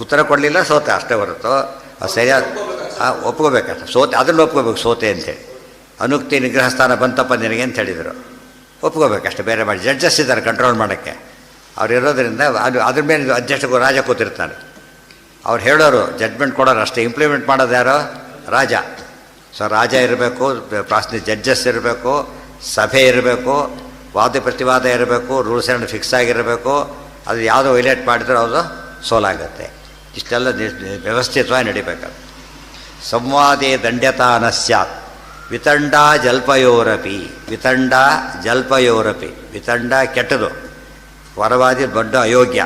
ಉತ್ತರ ಕೊಡಲಿಲ್ಲ, ಸೋತೆ ಅಷ್ಟೇ ಹೊರತು ಸರಿಯಾದ ಒಪ್ಕೋಬೇಕಷ್ಟೆ. ಸೋತೆ ಅದನ್ನು ಒಪ್ಕೋಬೇಕು, ಸೋತೆ ಅಂತೇಳಿ. ಅನುಕ್ತಿ ನಿಗ್ರಹ ಸ್ಥಾನ ಬಂತಪ್ಪ ನಿನಗೆ ಅಂತ ಹೇಳಿದರು, ಒಪ್ಕೋಬೇಕಷ್ಟೆ. ಬೇರೆ ಮಾಡಿ ಜಡ್ಜಸ್ ಇದ್ದಾರೆ ಕಂಟ್ರೋಲ್ ಮಾಡೋಕ್ಕೆ. ಅವ್ರು ಇರೋದ್ರಿಂದ ಅದ್ರ ಮೇಲೆ ಅಡ್ಜಸ್ಟ್ ರಾಜ ಕೂತಿರ್ತಾನೆ. ಅವ್ರು ಹೇಳೋರು, ಜಡ್ಜ್ಮೆಂಟ್ ಕೊಡೋರು ಅಷ್ಟೇ. ಇಂಪ್ಲಿಮೆಂಟ್ ಮಾಡೋದು ಯಾರೋ? ರಾಜ. ಸೊ ರಾಜ ಇರಬೇಕು, ಪ್ರಾಶ್ನೆ ಜಡ್ಜಸ್ ಇರಬೇಕು, ಸಭೆ ಇರಬೇಕು, ವಾದ ಪ್ರತಿವಾದ ಇರಬೇಕು, ರೂಲ್ಸ್ ಆ್ಯಂಡ್ ಫಿಕ್ಸ್ ಆಗಿರಬೇಕು. ಅದು ಯಾವುದೋ ವೈಲೇಟ್ ಮಾಡಿದ್ರೆ ಅದು ಸೋಲಾಗುತ್ತೆ. ಇಷ್ಟೆಲ್ಲ ವ್ಯವಸ್ಥಿತವಾಗಿ ನಡಿಬೇಕಾದ್ರೆ. ಸಂವಾದೇ ದಂಡ್ಯತಾ ನ ಸ್ಯಾತ್ ವಿತಂಡ ಜಲ್ಪಯೋರಪಿ. ವಿತಂಡ ಜಲ್ಪಯೋರಪಿ. ವಿತಂಡ ಕೆಟ್ಟದು, ವರವಾದಿ ದೊಡ್ಡ ಅಯೋಗ್ಯ.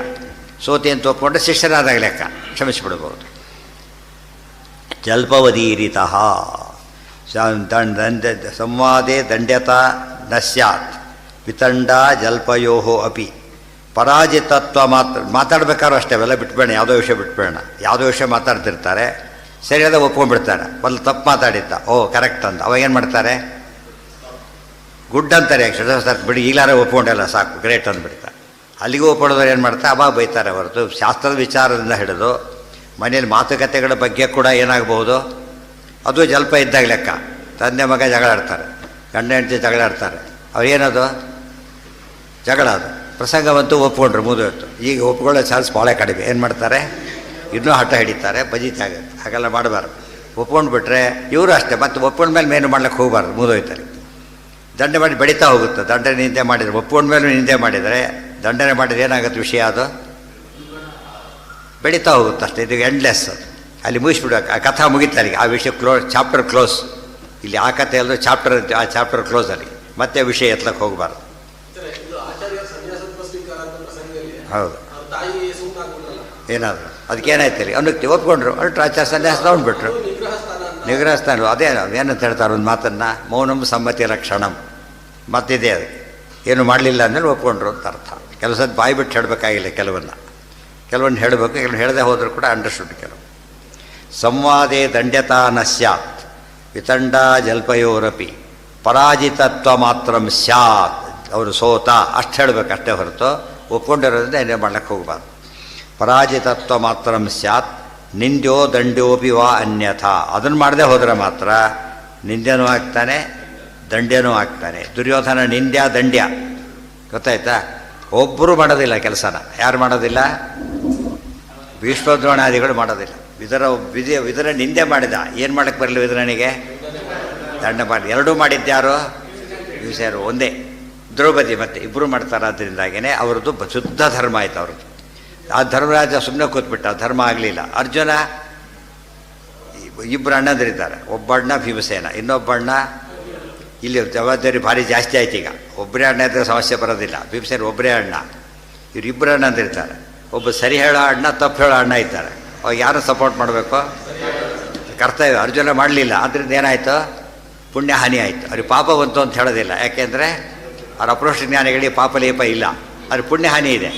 ಸೋತಿ ಅಂತ ಒಪ್ಪಿಕೊಂಡ್ರೆ ಶಿಷ್ಯರಾದಾಗ ಲೆಕ್ಕ, ಕ್ಷಮಿಸಿಬಿಡ್ಬೋದು. ಜಲ್ಪವದೀರಿತಃ ಸಂವಾದೇ ದಂಡ್ಯತಾ ನ ಸ್ಯಾತ್ ವಿತಂಡ ಜಲ್ಪಯೋ ಅಪಿ. ಪರಾಜಿತತ್ವ ಮಾತಾಡ್ಬೇಕಾದ್ರೂ ಅಷ್ಟೇ, ಅವೆಲ್ಲ ಬಿಟ್ಬೇಡ, ಯಾವುದೋ ವಿಷಯ ಬಿಟ್ಬೇಡ. ಯಾವುದೋ ವಿಷಯ ಮಾತಾಡ್ತಿರ್ತಾರೆ, ಸರಿಯಾದ ಒಪ್ಕೊಂಡ್ಬಿಡ್ತಾರೆ. ಒಂದು ತಪ್ಪು ಮಾತಾಡಿದ್ದ, ಓ ಕರೆಕ್ಟ್ ಅಂತ. ಅವಾಗ ಏನು ಮಾಡ್ತಾರೆ? ಗುಡ್ ಅಂತಾರೆ. ಸರ್ ಬಿಡಿ, ಈಗಲಾರೆ ಒಪ್ಕೊಂಡೆಲ್ಲ ಸಾಕು, ಗ್ರೇಟ್ ಅಂದ್ಬಿಡ್ತಾರೆ. ಅಲ್ಲಿಗೂ ಒಪ್ಕೊಳ್ಳೋದು ಏನು ಮಾಡ್ತಾರೆ? ಅವಾಗ ಬೈತಾರೆ ಹೊರತು ಶಾಸ್ತ್ರದ ವಿಚಾರದಿಂದ ಹಿಡಿದು ಮನೇಲಿ ಮಾತುಕತೆಗಳ ಬಗ್ಗೆ ಕೂಡ ಏನಾಗಬಹುದು, ಅದು ಜಲ್ಪ ಇದ್ದಾಗ ಲೆಕ್ಕ. ತಂದೆ ಮಗ ಜಗಳಾಡ್ತಾರೆ, ಗಂಡ ಹೆಂಡತಿ ಜಗಳಾಡ್ತಾರೆ. ಅವ್ರೇನದು ಜಗಳ, ಅದು ಪ್ರಸಂಗವಂತೂ ಒಪ್ಕೊಂಡ್ರು, ಮುಗಿದೋಯ್ತು. ಈಗ ಒಪ್ಕೊಳ್ಳೋ ಚಾನ್ಸ್ ಭಾಳ ಕಡಿಮೆ. ಏನು ಮಾಡ್ತಾರೆ? ಇನ್ನೂ ಹಠ ಹಿಡಿತಾರೆ, ಬಜಿತೆ ಆಗುತ್ತೆ. ಹಾಗೆಲ್ಲ ಮಾಡಬಾರ್ದು. ಒಪ್ಕೊಂಡು ಬಿಟ್ರೆ ಇವರು ಅಷ್ಟೇ. ಮತ್ತು ಒಪ್ಕೊಂಡ ಮೇಲೆ ಮೇನು ಮಾಡ್ಲಿಕ್ಕೆ ಹೋಗಬಾರ್ದು, ಮುಗಿದೋಯ್ತಾರೆ. ದಂಡೆ ಮಾಡಿ ಬೆಳೀತಾ ಹೋಗುತ್ತೆ. ದಂಡನೆ ನಿಂದೆ ಮಾಡಿದರೆ, ಒಪ್ಕೊಂಡ ಮೇಲೆ ನಿಂದೆ ಮಾಡಿದರೆ, ದಂಡನೆ ಮಾಡಿದ್ರೆ ಏನಾಗುತ್ತೆ ವಿಷಯ? ಅದು ಬೆಳೀತಾ ಹೋಗುತ್ತೆ ಅಷ್ಟೇ. ಇದು ಎಂಡ್ಲೆಸ್. ಅಲ್ಲಿ ಮುಗಿಸ್ಬಿಡ್ಬೇಕು, ಆ ಕಥಾ ಮುಗಿತಾರೆ. ಆ ವಿಷಯ ಚಾಪ್ಟರ್ ಕ್ಲೋಸ್. ಇಲ್ಲಿ ಆ ಕಥೆ ಎಲ್ಲರೂ ಚಾಪ್ಟರ್, ಆ ಚಾಪ್ಟರ್ ಕ್ಲೋಸ್. ಅಲ್ಲಿ ಮತ್ತೆ ವಿಷಯ ಎತ್ತಲಕ್ಕೆ ಹೋಗಬಾರ್ದು. ಹೌದು, ಏನಾದರೂ ಅದಕ್ಕೇನಾಯ್ತು? ಅನ್ನಕ್ಕೆ ಒಪ್ಕೊಂಡ್ರು, ಅಲ್ಟ್ರಾ ಆಚಾರ ಸನ್ಯಾಸ ತಗೊಂಡ್ಬಿಟ್ರು. ನಿಗ್ರಹ ಸ್ಥಾನ ಅದೇ ಏನಂತ ಹೇಳ್ತಾರೆ ಒಂದು ಮಾತನ್ನು, ಮೌನಂ ಸಮ್ಮತಿ ಲಕ್ಷಣಂ. ಮತ್ತಿದೆ ಅದು. ಏನು ಮಾಡಲಿಲ್ಲ ಅಂದೇಳಿ ಒಪ್ಕೊಂಡ್ರು ಅಂತ ಅರ್ಥ. ಕೆಲವು ಸತಿ ಬಾಯಿ ಬಿಟ್ಟು ಹೇಳಬೇಕಾಗಿಲ್ಲ, ಕೆಲವೊಂದು ಹೇಳಬೇಕು, ಕೆಲವೊಂದು ಹೇಳದೆ ಹೋದರೂ ಕೂಡ ಅಂಡರ್ಸ್ಟುಡ್. ಕೆಲವು ಸಂವಾದೇ ದಂಡ್ಯತಾ ನ ಸ್ಯಾತ್ ವಿತಂಡ ಜಲ್ಪಯೋರಪಿ ಪರಾಜಿತತ್ವ ಮಾತ್ರ ಸ್ಯಾತ್. ಅವರು ಸೋತ ಅಷ್ಟು ಹೇಳಬೇಕು ಅಷ್ಟೇ ಹೊರತು ಒಪ್ಕೊಂಡಿರೋದ್ರಿಂದ ಏನೇ ಮಾಡ್ಲಿಕ್ಕೆ ಹೋಗಬಾರ್ದು. ಪರಾಜಿತತ್ವ ಮಾತ್ರ ಸ್ಯಾತ್ ನಿಂದ್ಯೋ ದಂಡ್ಯೋಪಿ ವಾ ಅನ್ಯಥಾ. ಅದನ್ನು ಮಾಡದೆ ಹೋದರೆ ಮಾತ್ರ ನಿಂದ್ಯನೂ ಆಗ್ತಾನೆ, ದಂಡ್ಯನೂ ಆಗ್ತಾನೆ. ದುರ್ಯೋಧನ ನಿಂದ್ಯ ದಂಡ್ಯ, ಗೊತ್ತಾಯ್ತಾ? ಒಬ್ಬರು ಮಾಡೋದಿಲ್ಲ ಕೆಲಸನ. ಯಾರು ಮಾಡೋದಿಲ್ಲ? ಭೀಷ್ಮದ್ರೋಣಾದಿಗಳು ಮಾಡೋದಿಲ್ಲ. ವಿದುರ ನಿಂದೆ ಮಾಡಿದ, ಏನು ಮಾಡಕ್ಕೆ ಬರಲಿಲ್ಲ ವಿದುರನಿಗೆ? ದಂಡ ಮಾಡಿ. ಎರಡೂ ಮಾಡಿದ್ಯಾರು? ವಿಷಯರು ಒಂದೇ. ದ್ರೌಪದಿ ಮತ್ತೆ ಇಬ್ಬರು ಮಾಡ್ತಾರೆ. ಅದರಿಂದಾಗೇ ಅವ್ರದ್ದು ಶುದ್ಧ ಧರ್ಮ ಆಯ್ತು ಅವ್ರದ್ದು. ಆ ಧರ್ಮರಾಜ ಸುಮ್ಮನೆ ಕೂತ್ಬಿಟ್ಟ, ಧರ್ಮ ಆಗಲಿಲ್ಲ. ಅರ್ಜುನ, ಇಬ್ಬರು ಅಣ್ಣಂದಿರಿದ್ದಾರೆ. ಒಬ್ಬ ಅಣ್ಣ ಭೀಮಸೇನ, ಇನ್ನೊಬ್ಬ ಅಣ್ಣ. ಇಲ್ಲಿ ಜವಾಬ್ದಾರಿ ಭಾರಿ ಜಾಸ್ತಿ ಆಯ್ತು. ಈಗ ಒಬ್ಬರೇ ಅಣ್ಣ ಇದ್ದರೆ ಸಮಸ್ಯೆ ಬರೋದಿಲ್ಲ. ಭೀಮಸೇನ ಒಬ್ಬರೇ ಅಣ್ಣ, ಇವರಿಬ್ಬರು ಅಣ್ಣಂದಿರ್ತಾರೆ. ಒಬ್ಬ ಸರಿ ಹೇಳೋ ಅಣ್ಣ, ತಪ್ಪು ಹೇಳೋ ಅಣ್ಣ ಇದ್ದಾರೆ. ಅವಾಗ ಯಾರು ಸಪೋರ್ಟ್ ಮಾಡಬೇಕು? ಕರ್ತವ್ಯ. ಅರ್ಜುನ ಮಾಡಲಿಲ್ಲ, ಅದರಿಂದ ಏನಾಯಿತು? ಪುಣ್ಯ ಹಾನಿ ಆಯಿತು. ಅವ್ರಿಗೆ ಪಾಪ ಬಂತು ಅಂತ ಹೇಳೋದಿಲ್ಲ. ಯಾಕೆಂದರೆ ಅವ್ರ ಅಪ್ರೋಷ್ಟ ಜ್ಞಾನಿಗಳಿಗೆ ಪಾಪಲೇಪ ಇಲ್ಲ, ಅವ್ರಿಗೆ ಪುಣ್ಯ ಹಾನಿ ಇದೆ.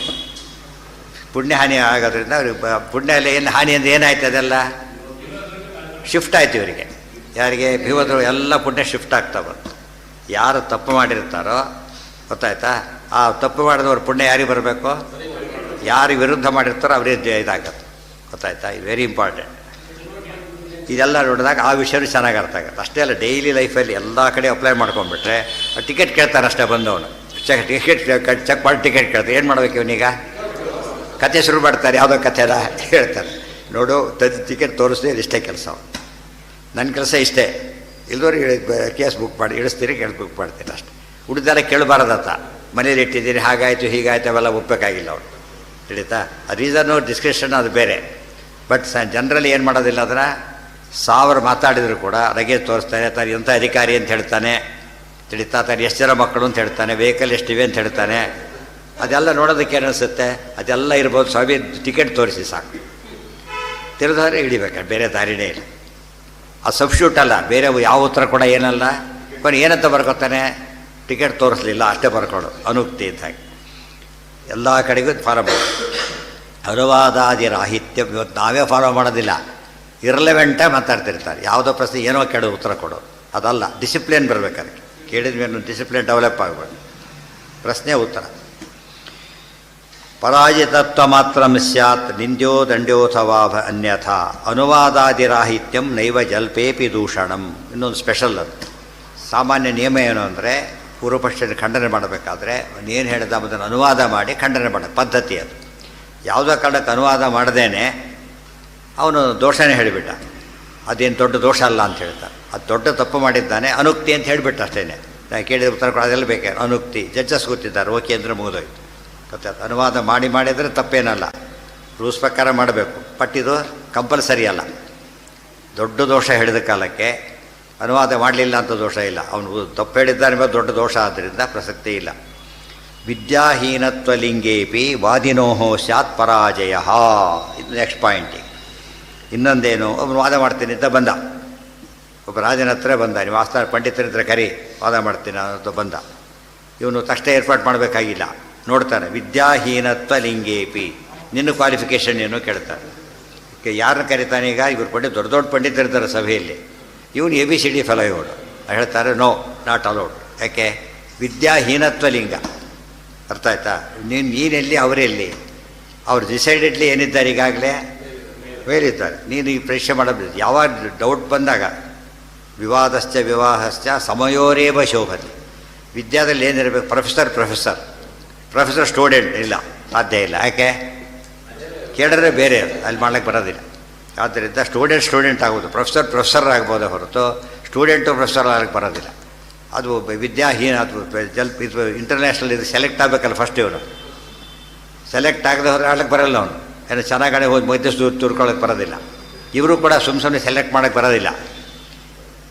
ಪುಣ್ಯ ಹಾನಿ ಆಗೋದ್ರಿಂದ ಅವ್ರಿಗೆ ಪುಣ್ಯ ಎಲ್ಲ ಏನು ಹಾನಿ ಅಂದರೆ ಏನಾಯ್ತು? ಅದೆಲ್ಲ ಶಿಫ್ಟ್ ಆಯ್ತು ಇವರಿಗೆ. ಯಾರಿಗೆ? ಭೀಮದ್ರು ಎಲ್ಲ ಪುಣ್ಯ ಶಿಫ್ಟ್ ಆಗ್ತಾ ಬಂತು. ಯಾರು ತಪ್ಪು ಮಾಡಿರ್ತಾರೋ, ಗೊತ್ತಾಯ್ತಾ? ಆ ತಪ್ಪು ಮಾಡಿದವ್ರ ಪುಣ್ಯ ಯಾರಿಗೆ ಬರಬೇಕು? ಯಾರು ವಿರುದ್ಧ ಮಾಡಿರ್ತಾರೋ ಅವರೇ ಇದಾಗತ್ತೆ. ಗೊತ್ತಾಯ್ತಾ? ಇದು ವೆರಿ ಇಂಪಾರ್ಟೆಂಟ್. ಇದೆಲ್ಲ ನೋಡಿದಾಗ ಆ ವಿಷಯನೂ ಚೆನ್ನಾಗಿ ಅರ್ಥ ಆಗುತ್ತೆ. ಅಷ್ಟೇ ಅಲ್ಲ, ಡೈಲಿ ಲೈಫಲ್ಲಿ ಎಲ್ಲ ಕಡೆ ಅಪ್ಲೈ ಮಾಡ್ಕೊಂಡ್ಬಿಟ್ರೆ ಟಿಕೆಟ್ ಕೇಳ್ತಾನೆ ಅಷ್ಟೇ ಬಂದವನು. ಟಿಕೆಟ್ ಚೆಕ್ ಮಾಡಿ ಟಿಕೆಟ್ ಕೇಳ್ತಾರೆ. ಏನು ಮಾಡ್ಬೇಕು ಇವನೀಗ? ಕತೆ ಶುರು ಮಾಡ್ತಾರೆ, ಯಾವುದೋ ಕಥೆನ ಹೇಳ್ತಾರೆ. ನೋಡು ಟಿಕೆಟ್ ತೋರಿಸ್ದೆ ಇಷ್ಟೇ ಕೆಲಸ. ನನ್ನ ಕೆಲಸ ಇಷ್ಟೇ, ಇಲ್ದೋರು ಕೇಸ್ ಬುಕ್ ಮಾಡಿ ಇಳಿಸ್ತೀರಿ, ಕೇಳಿ ಬುಕ್ ಮಾಡ್ತೀನಿ ಅಷ್ಟೇ. ಉಳಿದೆಲ್ಲ ಕೇಳಬಾರ್ದತ್ತ. ಮನೇಲಿ ಇಟ್ಟಿದ್ದೀರಿ, ಹಾಗಾಯಿತು ಹೀಗಾಯಿತು ಅವೆಲ್ಲ ಒಪ್ಪಬೇಕಾಗಿಲ್ಲ ಅವ್ರು. ತಿಳಿತಾ? ರೀಸನ್ನು ಡಿಸ್ಕ್ರಿಪ್ಷನ್ ಅದು ಬೇರೆ. ಬಟ್ ಜನರಲಿ ಏನು ಮಾಡೋದಿಲ್ಲ, ಅದನ್ನು 1000 ಮಾತಾಡಿದ್ರು ಕೂಡ ಲಗೇಜ್ ತೋರಿಸ್ತಾನೆ, ತಾನು ಎಂಥ ಅಧಿಕಾರಿ ಅಂತ ಹೇಳ್ತಾನೆ, ತಿಳಿತಾ? ತಾನು ಎಷ್ಟು ಜನ ಮಕ್ಕಳು ಅಂತ ಹೇಳ್ತಾನೆ, ವೆಹಿಕಲ್ ಎಷ್ಟಿವೆ ಅಂತ ಹೇಳ್ತಾನೆ. ಅದೆಲ್ಲ ನೋಡೋದಕ್ಕೆ ಏನಿಸುತ್ತೆ, ಅದೆಲ್ಲ ಇರ್ಬೋದು. ಸ್ವಾಮಿ ಟಿಕೆಟ್ ತೋರಿಸಿ ಸಾಕು, ತಿರುದಾರೆ ಹಿಡಿಬೇಕು, ಬೇರೆ ದಾರಿನೇ ಇಲ್ಲ. ಆ ಸಬ್ಸ್ಟ್ಯೂಟ್ ಅಲ್ಲ, ಬೇರೆ ಯಾವ ಉತ್ತರ ಕೂಡ ಏನಲ್ಲ. ಬನ್ನಿ ಏನಂತ ಬರ್ಕೊತಾನೆ, ಟಿಕೆಟ್ ತೋರಿಸ್ಲಿಲ್ಲ ಅಷ್ಟೇ ಬರ್ಕೊಡು, ಅನುಕ್ತಿ ಇದ್ದಾಗೆ. ಎಲ್ಲ ಕಡೆಗೂ ಫಾಲೋ ಮಾಡೋದು. ಅನುವಾದಾದಿ ರಾಹಿತ್ಯ ಇವತ್ತು ನಾವೇ ಫಾಲೋ ಮಾಡೋದಿಲ್ಲ. ಇರ್ಲೆವೆಂಟಾಗಿ ಮಾತಾಡ್ತಿರ್ತಾರೆ. ಯಾವುದೋ ಪ್ರಶ್ನೆ ಏನೋ ಕೇಳೋ ಉತ್ತರ ಕೊಡೋದು ಅದಲ್ಲ. ಡಿಸಿಪ್ಲಿನ್ ಬರಬೇಕು, ಅದಕ್ಕೆ ಕೇಳಿದ ಮೇಲೆ ಡಿಸಿಪ್ಲಿನ್ ಡೆವಲಪ್ ಆಗಬೇಕು. ಪ್ರಶ್ನೆ ಉತ್ತರ. ಪರಾಜಿತತ್ವ ಮಾತ್ರ ಸ್ಯಾತ್ ನಿಂದ್ಯೋ ದಂಡ್ಯೋಥವಾ ಅನ್ಯಥಾ ಅನುವಾದಾದಿರಾಹಿತ್ಯಂ ನೈವ ಜಲ್ಪೇಪಿ ದೂಷಣಂ. ಇನ್ನೊಂದು ಸ್ಪೆಷಲ್ ಅದು. ಸಾಮಾನ್ಯ ನಿಯಮ ಏನು ಅಂದರೆ, ಪೂರ್ವಪಕ್ಷನ ಖಂಡನೆ ಮಾಡಬೇಕಾದ್ರೆ ಏನು ಹೇಳಿದ ಅದನ್ನು ಅನುವಾದ ಮಾಡಿ ಖಂಡನೆ ಮಾಡೋ ಪದ್ಧತಿ ಅದು. ಯಾವುದೋ ಕಾರಣಕ್ಕೆ ಅನುವಾದ ಮಾಡದೇನೆ ಅವನು ದೋಷನೇ ಹೇಳಿಬಿಟ್ಟ, ಅದೇನು ದೊಡ್ಡ ದೋಷ ಅಲ್ಲ ಅಂತ ಹೇಳ್ತಾರೆ. ಅದು ದೊಡ್ಡ ತಪ್ಪು ಮಾಡಿದ್ದಾನೆ, ಅನುಕ್ತಿ ಅಂತ ಹೇಳಿಬಿಟ್ಟ ಅಷ್ಟೇ. ನಾನು ಕೇಳಿದ ಉತ್ತರ ಕೊಡೋದೆಲ್ಲ ಬೇಕಾ, ಅನುಕ್ತಿ. ಜಡ್ಜಸ್ ಗೊತ್ತಿದ್ದಾರೆ, ಓಕೆ ಅಂದರೆ ಮುಗಿದೋಯ್ತು. ಗೊತ್ತಾಯ್ತು? ಅನುವಾದ ಮಾಡಿದರೆ ತಪ್ಪೇನಲ್ಲ, ರೂಲ್ಸ್ ಪ್ರಕಾರ ಮಾಡಬೇಕು. ಬಟ್ ಇದು ಕಂಪಲ್ಸರಿ ಅಲ್ಲ. ದೊಡ್ಡ ದೋಷ ಹೇಳಿದ ಕಾಲಕ್ಕೆ ಅನುವಾದ ಮಾಡಲಿಲ್ಲ ಅಂತ ದೋಷ ಇಲ್ಲ. ಅವನು ತಪ್ಪು ಹೇಳಿದ್ದಾನೆ ಮೇಲೆ ದೊಡ್ಡ ದೋಷ ಆದ್ದರಿಂದ ಪ್ರಸಕ್ತಿ ಇಲ್ಲ. ವಿದ್ಯಾಹೀನತ್ವಲಿಂಗೇಪಿ ವಾದಿನೋಹೋ ಸ್ಯಾತ್ ಪರಾಜಯ. ಇದು ನೆಕ್ಸ್ಟ್ ಪಾಯಿಂಟಿಗೆ. ಇನ್ನೊಂದೇನು, ಅವನು ವಾದ ಮಾಡ್ತೀನಿ ಅಂತ ಬಂದ, ಒಬ್ಬ ರಾಜನ ಹತ್ರ ಬಂದ, ನೀವು ಆಸ್ಥಾನ ಪಂಡಿತರಿದ್ರೆ ಕರಿ ವಾದ ಮಾಡ್ತೀನಿ ಅಂತ ಬಂದ. ಇವನು ತಕ್ಷಣ ಏರ್ಪಾಡು ಮಾಡಬೇಕಾಗಿಲ್ಲ, ನೋಡ್ತಾನೆ. ವಿದ್ಯಾಹೀನತ್ವ ಲಿಂಗೇಪಿ, ನಿನ್ನ ಕ್ವಾಲಿಫಿಕೇಷನ್ ಏನು ಕೇಳ್ತಾರೆ. ಯಾರನ್ನ ಕರೀತಾನೆ ಈಗ? ಇವ್ರು ದೊಡ್ಡ ದೊಡ್ಡ ಪಂಡಿತರಿದ್ದಾರೆ ಸಭೆಯಲ್ಲಿ. ಇವನು ABCD ಫೆಲೋ ಇವನು. ಹೇಳ್ತಾರೆ ನೋ, ನಾಟ್ ಅಲೌಡ್. ಯಾಕೆ? ವಿದ್ಯಾಹೀನತ್ವ ಲಿಂಗ. ಅರ್ಥ ಆಯ್ತಾ? ನೀನೆಲ್ಲಿ ಅವರೆಲ್ಲಿ? ಅವ್ರು ಡಿಸೈಡೆಡ್ಲಿ ಏನಿದ್ದಾರೆ ಈಗಾಗಲೇ ಮೇಲಿದ್ದಾರೆ. ನೀನು ಈ ಪರೀಕ್ಷೆ ಮಾಡೋದು ಯಾವಾಗ ಡೌಟ್ ಬಂದಾಗ ವಿವಾದಶ್ಚ ವಿವಾಹಶ್ಚ ಸಮಯೋರೇವ ಶೋಭತಿ. ವಿದ್ಯಾದಲ್ಲಿ ಏನಿರಬೇಕು? ಪ್ರೊಫೆಸರ್ ಸ್ಟೂಡೆಂಟ್ ಇಲ್ಲ, ಸಾಧ್ಯ ಇಲ್ಲ. ಯಾಕೆ? ಕೇಳಿದ್ರೆ ಬೇರೆ ಅಲ್ಲಿ ಮಾಡ್ಲಿಕ್ಕೆ ಬರೋದಿಲ್ಲ. ಆದ್ದರಿಂದ ಸ್ಟೂಡೆಂಟ್ ಆಗೋದು, ಪ್ರೊಫೆಸರ್ ಆಗ್ಬೋದೇ ಹೊರತು ಸ್ಟೂಡೆಂಟು ಪ್ರೊಫೆಸರ್ ಆಗಕ್ಕೆ ಬರೋದಿಲ್ಲ. ಅದು ವಿದ್ಯಾಹೀನ. ಅದು ಇದು ಇಂಟರ್ನ್ಯಾಷನಲ್ ಇದು ಸೆಲೆಕ್ಟ್ ಆಗಬೇಕಲ್ಲ ಫಸ್ಟ್. ಇವನು ಸೆಲೆಕ್ಟ್ ಆಗದೆ ಹೊರ ಆಡ್ಲಿಕ್ಕೆ ಬರೋಲ್ಲ. ಅವನು ಏನೋ ಚೆನ್ನಾಗಿ ಹೋಗಿ ಮಧ್ಯೆ ತುರ್ಕೊಳ್ಳೋಕ್ಕೆ ಬರೋದಿಲ್ಲ. ಇವರು ಕೂಡ ಸುಮ್ಮನೆ ಸೆಲೆಕ್ಟ್ ಮಾಡೋಕ್ಕೆ ಬರೋದಿಲ್ಲ.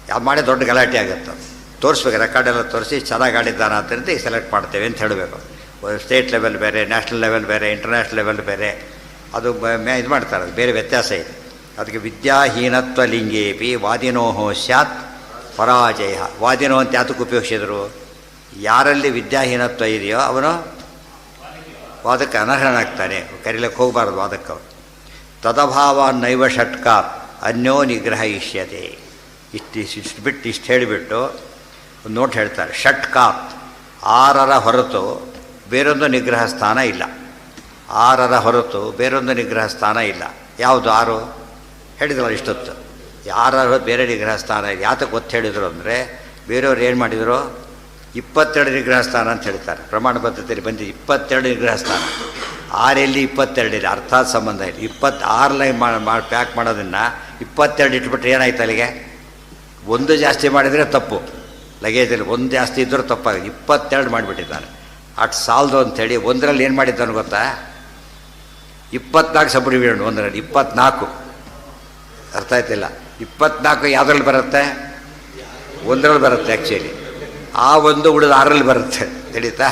ಯಾವ ಮಾಡಿ ದೊಡ್ಡ ಗಲಾಟೆ ಆಗುತ್ತೆ. ತೋರಿಸ್ಬೇಕು, ರೆಕಾರ್ಡೆಲ್ಲ ತೋರಿಸಿ ಚೆನ್ನಾಗಿ ಆಡಿದ್ದಾನ ಅಂತ ಈಗ ಸೆಲೆಕ್ಟ್ ಮಾಡ್ತೇವೆ ಅಂತ ಹೇಳಬೇಕು. ಸ್ಟೇಟ್ ಲೆವೆಲ್ ಬೇರೆ, ನ್ಯಾಷನಲ್ ಲೆವೆಲ್ ಬೇರೆ, ಇಂಟರ್ನ್ಯಾಷನಲ್ ಲೆವೆಲ್ ಬೇರೆ. ಅದು ಇದು ಮಾಡ್ತಾರೆ, ಅದು ಬೇರೆ ವ್ಯತ್ಯಾಸ ಇದೆ. ಅದಕ್ಕೆ ವಿದ್ಯಾಹೀನತ್ವ ಲಿಂಗೇಪಿ ವಾದಿನೋಹೋ ಸ್ಯಾತ್ ಪರಾಜಯ. ವಾದಿನೋ ಅಂತ ಯಾತಕ್ಕೆ ಉಪಯೋಗಿಸಿದರು? ಯಾರಲ್ಲಿ ವಿದ್ಯಾಹೀನತ್ವ ಇದೆಯೋ ಅವನು ವಾದಕ್ಕೆ ಅನರ್ಹನಾಗ್ತಾನೆ, ಕರೀಲಿಕ್ಕೆ ಹೋಗಬಾರ್ದು ವಾದಕ್ಕೆ ಅವನು. ತದಭಾವ ನೈವ ಷಟ್ಕಾತ್ ಅನ್ಯೋ ನಿಗ್ರಹ ಇಷ್ಯತೆ. ಇಷ್ಟು ಹೇಳಿಬಿಟ್ಟು ಒಂದು ನೋಟ್ ಹೇಳ್ತಾರೆ. ಷಟ್ಕಾತ್, 6ರ ಹೊರತು ಬೇರೊಂದು ನಿಗ್ರಹ ಸ್ಥಾನ ಇಲ್ಲ. 6ರ ಹೊರತು ಬೇರೊಂದು ನಿಗ್ರಹ ಸ್ಥಾನ ಇಲ್ಲ. ಯಾವುದು 6? ಹೇಳಿದ್ರು ಇಷ್ಟೊತ್ತು. 6ರ ಹೊರತು ಬೇರೆ ನಿಗ್ರಹ ಸ್ಥಾನ ಇದೆ. ಯಾತಕ್ಕೆ ಒತ್ತು ಹೇಳಿದರು ಅಂದರೆ, ಬೇರೆಯವ್ರು ಏನು ಮಾಡಿದರು? 22 ನಿಗ್ರಹ ಸ್ಥಾನ ಅಂತ ಹೇಳ್ತಾರೆ. ಪ್ರಮಾಣ ಪದ್ಧತಿಯಲ್ಲಿ ಬಂದಿದ್ದು 22 ನಿಗ್ರಹ ಸ್ಥಾನ. 6 22 ಇಲ್ಲ, ಅರ್ಥಾತ್ ಸಂಬಂಧ ಇಲ್ಲ. 26 ಲೈನ್ ಪ್ಯಾಕ್ ಮಾಡೋದನ್ನು 22 ಇಟ್ಬಿಟ್ರೆ ಏನಾಯ್ತು ಅಲ್ಲಿಗೆ? 1 ಜಾಸ್ತಿ ಮಾಡಿದರೆ ತಪ್ಪು. ಲಗೇಜಲ್ಲಿ 1 ಜಾಸ್ತಿ ಇದ್ದರೂ ತಪ್ಪಾಗಿದೆ. 22 ಮಾಡಿಬಿಟ್ಟಿದ್ದಾನೆ. ಅಷ್ಟು ಸಾಲದು ಅಂಥೇಳಿ 1ರಲ್ಲಿ ಏನು ಮಾಡಿದ್ದಾನೆ ಗೊತ್ತಾ? 24 ಸಬ್ ಡಿವಿಷನ್. 1ರಲ್ಲಿ 24. ಅರ್ಥ ಆಯ್ತಿಲ್ಲ? 24 ಯಾವುದ್ರಲ್ಲಿ ಬರುತ್ತೆ? 1ರಲ್ಲಿ ಬರುತ್ತೆ ಆ್ಯಕ್ಚುಲಿ. ಆ 1 ಉಳಿದ 6ರಲ್ಲಿ ಬರುತ್ತೆ. ತಿಳಿತಾ?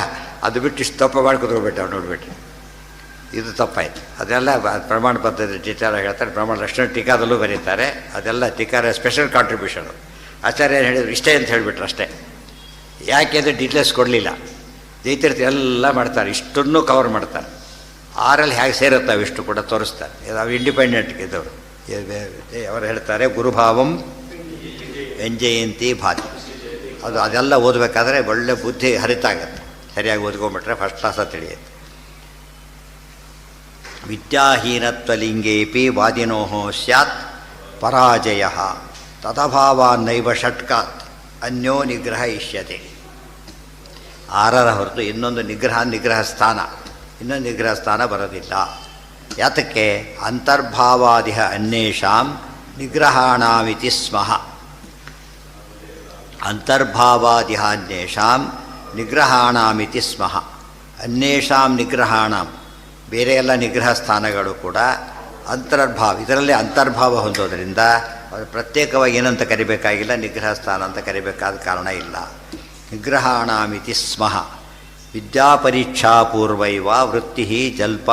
ಅದು ಬಿಟ್ಟು ಇಷ್ಟು ತಪ್ಪು ಮಾಡಿ ಕೂತ್ಕೊಬಿಟ್ಟು ಅವ್ರು ನೋಡಿಬಿಟ್ರೆ ಇದು ತಪ್ಪಾಯ್ತು. ಅದೆಲ್ಲ ಪ್ರಮಾಣ ಪದ್ಧತಿ ಟೀಚಾರ ಹೇಳ್ತಾರೆ. ಪ್ರಮಾಣ ಲಕ್ಷಣ ಟೀಕಾದಲ್ಲೂ ಬರೀತಾರೆ. ಅದೆಲ್ಲ ಟೀಕಾರ ಸ್ಪೆಷಲ್ ಕಾಂಟ್ರಿಬ್ಯೂಷನು. ಆಚಾರ್ಯ ಏನು ಹೇಳಿದ್ರು? ಇಷ್ಟೇ ಅಂತ ಹೇಳಿಬಿಟ್ರು ಅಷ್ಟೇ. ಯಾಕೆ ಅಂದರೆ ಡೀಟೇಲ್ಸ್ ಕೊಡಲಿಲ್ಲ. ಜೈತೀರ್ಥ ಎಲ್ಲ ಮಾಡ್ತಾರೆ, ಇಷ್ಟನ್ನು ಕವರ್ ಮಾಡ್ತಾರೆ. 6ರಲ್ಲಿ ಹೇಗೆ ಸೇರುತ್ತವೆ ಇಷ್ಟು ಕೂಡ ತೋರಿಸ್ತಾರೆ. ಅವು ಇಂಡಿಪೆಂಡೆಂಟ್ ಇದ್ದವರು. ಅವರು ಹೇಳ್ತಾರೆ ಗುರುಭಾವಂ ವ್ಯಂಜಯಂತಿ ಭಾತಿ. ಅದೆಲ್ಲ ಓದಬೇಕಾದ್ರೆ ಒಳ್ಳೆ ಬುದ್ಧಿ ಹರಿತಾಗತ್ತೆ. ಸರಿಯಾಗಿ ಓದ್ಕೊಂಡ್ಬಿಟ್ರೆ ಫಸ್ಟ್ ಕ್ಲಾಸ ತಿಳಿಯುತ್ತೆ. ವಿದ್ಯಾಹೀನತ್ವಲಿಂಗೇಪಿ ವಾದಿನೋ ಸ್ಯಾತ್ ಪರಾಜಯ ತದಭಾವಾನ್ನೈವ ಷಟ್ಕಾತ್ ಅನ್ಯೋ ನಿಗ್ರಹ ಇಷ್ಯತೆ. 6ರ ಹೊರತು ಇನ್ನೊಂದು ನಿಗ್ರಹ ಸ್ಥಾನ, ಇನ್ನೊಂದು ನಿಗ್ರಹ ಸ್ಥಾನ ಬರೋದಿಲ್ಲ. ಯಾತಕ್ಕೆ? ಅಂತರ್ಭಾವಾದಿಹ ಅನ್ಯೇಷಾಂ ನಿಗ್ರಹಾಣಾಮಿತಿ ಸ್ಮಃ. ಅಂತರ್ಭಾವಾದಿಹ ಅನ್ಯೇಷಾಂ ನಿಗ್ರಹಾಣಾಮಿತಿ ಸ್ಮಃ. ಅನ್ಯೇಷಾಂ ನಿಗ್ರಹಾಣಾಂ, ಬೇರೆ ಎಲ್ಲ ನಿಗ್ರಹ ಸ್ಥಾನಗಳು ಕೂಡ ಅಂತರ್ಭಾವ, ಇದರಲ್ಲೇ ಅಂತರ್ಭಾವ ಹೊಂದೋದ್ರಿಂದ ಅದು ಪ್ರತ್ಯೇಕವಾಗಿ ಏನಂತ ಕರಿಬೇಕಾಗಿಲ್ಲ, ನಿಗ್ರಹ ಸ್ಥಾನ ಅಂತ ಕರಿಬೇಕಾದ ಕಾರಣ ಇಲ್ಲ. ನಿಗ್ರಹಾಣಾಮಿತಿ ಸ್ಮಃ. ವಿದ್ಯಾಪರೀಕ್ಷಾ ಪೂರ್ವೈವ ವೃತ್ತಿ ಜಲ್ಪ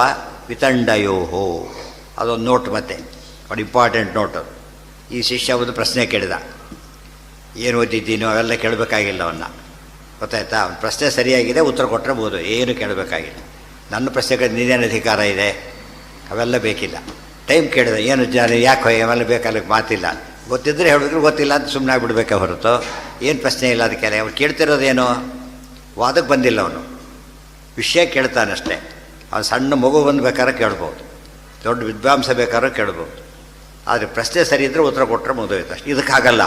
ವಿತಂಡಯೋ. ಅದೊಂದು ನೋಟ್, ಮತ್ತೆ ಒಂದು ಇಂಪಾರ್ಟೆಂಟ್ ನೋಟು. ಈ ಶಿಷ್ಯ ಒಂದು ಪ್ರಶ್ನೆ ಕೇಳಿದ, ಏನು ಓದಿದ್ದೀನೋ ಅವೆಲ್ಲ ಕೇಳಬೇಕಾಗಿಲ್ಲ ಅವನ್ನ, ಗೊತ್ತಾಯ್ತಾ? ಅವ್ನ ಪ್ರಶ್ನೆ ಸರಿಯಾಗಿದೆ, ಉತ್ತರ ಕೊಟ್ಟರೆ ಬೋದು, ಏನು ಕೇಳಬೇಕಾಗಿಲ್ಲ. ನನ್ನ ಪ್ರಶ್ನೆಗೆ ನೀನೇನು ಅಧಿಕಾರ ಇದೆ ಅವೆಲ್ಲ ಬೇಕಿಲ್ಲ. ಟೈಮ್ ಕೇಳಿದೆ, ಏನು ಯಾಕೆ ಅವೆಲ್ಲ ಬೇಕಲ್ಲ, ಮಾತಿಲ್ಲ. ಗೊತ್ತಿದ್ದರೆ ಹೇಳಿದ್ರು, ಗೊತ್ತಿಲ್ಲ ಅಂತ ಸುಮ್ಮನೆ ಆಗಿಬಿಡ್ಬೇಕೆ ಹೊರತು ಏನು ಪ್ರಶ್ನೆ ಇಲ್ಲ ಅದಕ್ಕೆಲ್ಲ. ಅವ್ನು ಕೇಳ್ತಿರೋದೇನು? ವಾದಕ್ಕೆ ಬಂದಿಲ್ಲ, ಅವನು ವಿಷಯ ಕೇಳ್ತಾನಷ್ಟೇ. ಅವನು ಸಣ್ಣ ಮಗು ಬಂದು ಬೇಕಾದ್ರೆ ಕೇಳ್ಬೋದು, ದೊಡ್ಡ ವಿದ್ವಾಂಸ ಬೇಕಾದ್ರೂ ಕೇಳ್ಬೋದು. ಆದರೆ ಪ್ರಶ್ನೆ ಸರಿ ಇದ್ದರೆ ಉತ್ತರ ಕೊಟ್ಟರೆ ಮುಗಿದೋಯ್ತು ಅಷ್ಟೇ. ಇದಕ್ಕಾಗಲ್ಲ.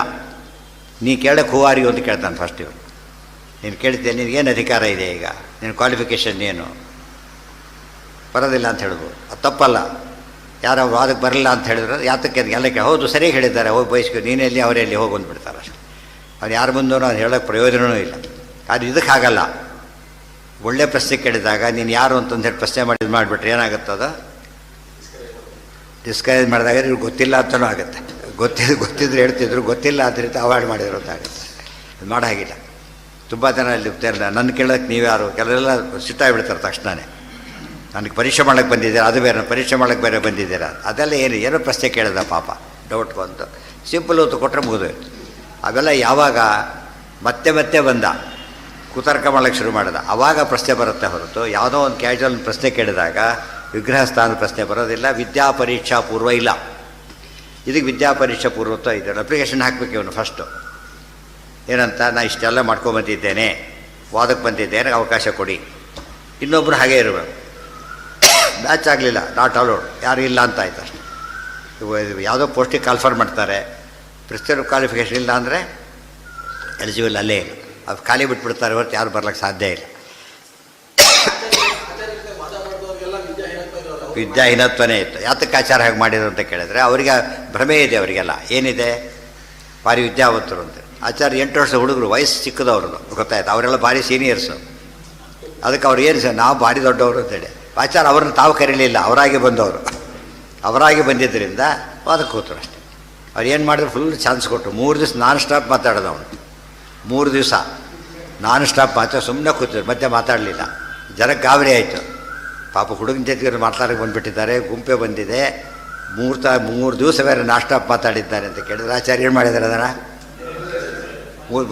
ನೀ ಕೇಳಕ್ಕೆ ಹೂವಾರಿ ಅಂತ ಕೇಳ್ತಾನೆ ಫಸ್ಟ್ ಇವರು. ನೀನು ಕೇಳ್ತೇನೆ, ನಿನಗೇನು ಅಧಿಕಾರ ಇದೆ, ಈಗ ನಿನ್ನ ಕ್ವಾಲಿಫಿಕೇಷನ್ ಏನು? ಬರೋದಿಲ್ಲ ಅಂತ ಹೇಳ್ಬೋದು. ಅದು ತಪ್ಪಲ್ಲ. ಯಾರೋ ವಾದಕ್ಕೆ ಬರಲಿಲ್ಲ ಅಂತ ಹೇಳಿದ್ರೆ ಯಾತಕ್ಕೆ ಎಲ್ಲ ಹೌದು ಸರಿಯಾಗಿ ಹೇಳಿದ್ದಾರೆ, ಹೋಗಿ ಬಯಸ್ಕೊ, ನೀನೆಲ್ಲಿ ಅವರೆಲ್ಲಿ ಹೋಗಿ ಬಂದುಬಿಡ್ತಾರೆ ಅಷ್ಟೇ. ಅವ್ನು ಯಾರ ಮುಂದೂ ಅವ್ನು ಹೇಳೋಕ್ಕೆ ಪ್ರಯೋಜನವೂ ಇಲ್ಲ. ಆದರೆ ಇದಕ್ಕಾಗಲ್ಲ. ಒಳ್ಳೆ ಪ್ರಶ್ನೆ ಕೇಳಿದಾಗ ನೀನು ಯಾರು ಅಂತಂದು ಹೇಳಿ ಪ್ರಶ್ನೆ ಮಾಡಿಬಿಟ್ರೆ ಏನಾಗುತ್ತದ? ಡಿಸ್ಕರೇಜ್ ಮಾಡಿದಾಗ ಇವ್ರಿಗೆ ಗೊತ್ತಿಲ್ಲ ಅಂತಲೂ ಆಗುತ್ತೆ. ಗೊತ್ತಿದ್ರೆ ಹೇಳ್ತಿದ್ರು, ಗೊತ್ತಿಲ್ಲ ಅಂತ ಅವಾಯ್ಡ್ ಮಾಡಿದ್ರು ಅಂತ ಆಗುತ್ತೆ. ಅದು ಮಾಡೋ ಹಾಗಿಲ್ಲ. ತುಂಬ ಜನ ಇಲ್ಲಿ ನನ್ನ ಕೇಳೋಕ್ಕೆ ನೀವ್ಯಾರು, ಕೆಲವೆಲ್ಲ ಸಿಟ್ಟಾಗಿಬಿಡ್ತಾರೆ ತಕ್ಷಣವೇ. ನನಗೆ ಪರೀಕ್ಷೆ ಮಾಡೋಕ್ಕೆ ಬಂದಿದ್ದೀರಾ, ಅದು ಬೇರೆ ಪರೀಕ್ಷೆ ಮಾಡೋಕ್ಕೆ ಬೇರೆ ಬಂದಿದ್ದೀರಾ, ಅದೆಲ್ಲ ಏನೋ ಪ್ರಶ್ನೆ ಕೇಳಿದ ಪಾಪ, ಡೌಟ್ ಬಂತು, ಸಿಂಪಲ್ ಹೊತ್ತು ಕೊಟ್ಟರೆ ಮುಗಿದೋಯ್ತು. ಅವೆಲ್ಲ ಯಾವಾಗ ಮತ್ತೆ ಬಂದ ಕುತರ್ಕ ಮಾಡೋಕ್ಕೆ ಶುರು ಮಾಡಿದ, ಆವಾಗ ಪ್ರಶ್ನೆ ಬರುತ್ತೆ ಹೊರತು ಯಾವುದೋ ಒಂದು ಕ್ಯಾಶುವಲ್ ಪ್ರಶ್ನೆ ಕೇಳಿದಾಗ ವಿಗ್ರಹ ಸ್ಥಾನದ ಪ್ರಶ್ನೆ ಬರೋದಿಲ್ಲ. ವಿದ್ಯಾಪರೀಕ್ಷಾ ಪೂರ್ವ ಇಲ್ಲ. ಇದಕ್ಕೆ ವಿದ್ಯಾಪರೀಕ್ಷಾ ಪೂರ್ವತ್ವ ಇದೆ. ಅಪ್ಲಿಕೇಶನ್ ಹಾಕಬೇಕು ಇವನು ಫಸ್ಟು. ಏನಂತ, ನಾನು ಇಷ್ಟೆಲ್ಲ ಮಾಡ್ಕೊಂಬಂದಿದ್ದೇನೆ, ವಾದಕ್ಕೆ ಬಂದಿದ್ದೇನೆ, ಅವಕಾಶ ಕೊಡಿ. ಇನ್ನೊಬ್ಬರು ಹಾಗೇ ಇರಬೇಕು. ಮ್ಯಾಚ್ ಆಗಲಿಲ್ಲ, ನಾಟ್ ಅಲೋಡ್, ಯಾರು ಇಲ್ಲ ಅಂತ ಆಯ್ತು ಅಷ್ಟೆ. ಯಾವುದೋ ಪೋಸ್ಟಿಗೆ ಕಾಲ್ಫರ್ ಮಾಡ್ತಾರೆ, ಪ್ರಿಸ್ಕ್ರೈಬ್ ಕ್ವಾಲಿಫಿಕೇಷನ್ ಇಲ್ಲ ಅಂದರೆ ಎಲಿಜಿಬಲ್ ಅಲ್ಲೇ ಇಲ್ಲ. ಅದು ಖಾಲಿ ಬಿಟ್ಬಿಡ್ತಾರೆ ಹೊರತು ಯಾರು ಬರ್ಲಿಕ್ಕೆ ಸಾಧ್ಯ ಇಲ್ಲ. ವಿದ್ಯಾಹೀನತ್ವನೇ ಇತ್ತು. ಯಾತಕ್ಕೆ ಆಚಾರ ಹಾಗೆ ಮಾಡಿದ್ರು ಅಂತ ಕೇಳಿದ್ರೆ ಅವರಿಗೆ ಭ್ರಮೆ ಇದೆ. ಅವರಿಗೆಲ್ಲ ಏನಿದೆ, ಭಾರಿ ವಿದ್ಯಾವಂತರು ಅಂತ. ಆಚಾರ್ಯ 8 ವರ್ಷದ ಹುಡುಗರು, ವಯಸ್ಸು ಚಿಕ್ಕದವ್ರದ್ದು, ಗೊತ್ತಾಯ್ತು. ಅವರೆಲ್ಲ ಭಾರಿ ಸೀನಿಯರ್ಸು. ಅದಕ್ಕೆ ಅವ್ರು ಏನು ಸರ್, ನಾವು ಭಾರಿ ದೊಡ್ಡವರು ಅಂತೇಳಿ ಆಚಾರ ಅವ್ರನ್ನ ತಾವು ಕರೀಲಿಲ್ಲ, ಅವರಾಗಿ ಬಂದವರು. ಅವರಾಗಿ ಬಂದಿದ್ದರಿಂದ ಅದಕ್ಕೆ ಕೂತರು ಅಷ್ಟೇ. ಅವ್ರು ಏನು ಮಾಡಿದ್ರು, ಫುಲ್ ಚಾನ್ಸ್ ಕೊಟ್ಟರು. 3 ದಿವಸ ನಾನ್ ಸ್ಟಾಪ್ ಮಾತಾಡೋದು ಅವನು. 3 ದಿವಸ ನಾನ್ ಸ್ಟಾಪ್ ಮಾತ್ರ ಸುಮ್ಮನೆ ಕೂತಿದ್ರು, ಮತ್ತೆ ಮಾತಾಡಲಿಲ್ಲ. ಜನಕ್ಕೆ ಗಾಬರಿ ಆಯಿತು. ಪಾಪ ಹುಡುಗನ ಜೊತೆಗೆ ಮಾತಾಡೋಕ್ಕೆ ಬಂದುಬಿಟ್ಟಿದ್ದಾರೆ, ಗುಂಪೆ ಬಂದಿದೆ, 3 ದಿವಸ ಬೇರೆ ನಾನ್ ಸ್ಟಾಪ್ ಮಾತಾಡಿದ್ದಾರೆ ಅಂತ ಕೇಳಿದ್ರೆ ಆಚಾರ್ಯ ಏನು ಮಾಡಿದ್ದಾರೆ, ಅದನ್ನು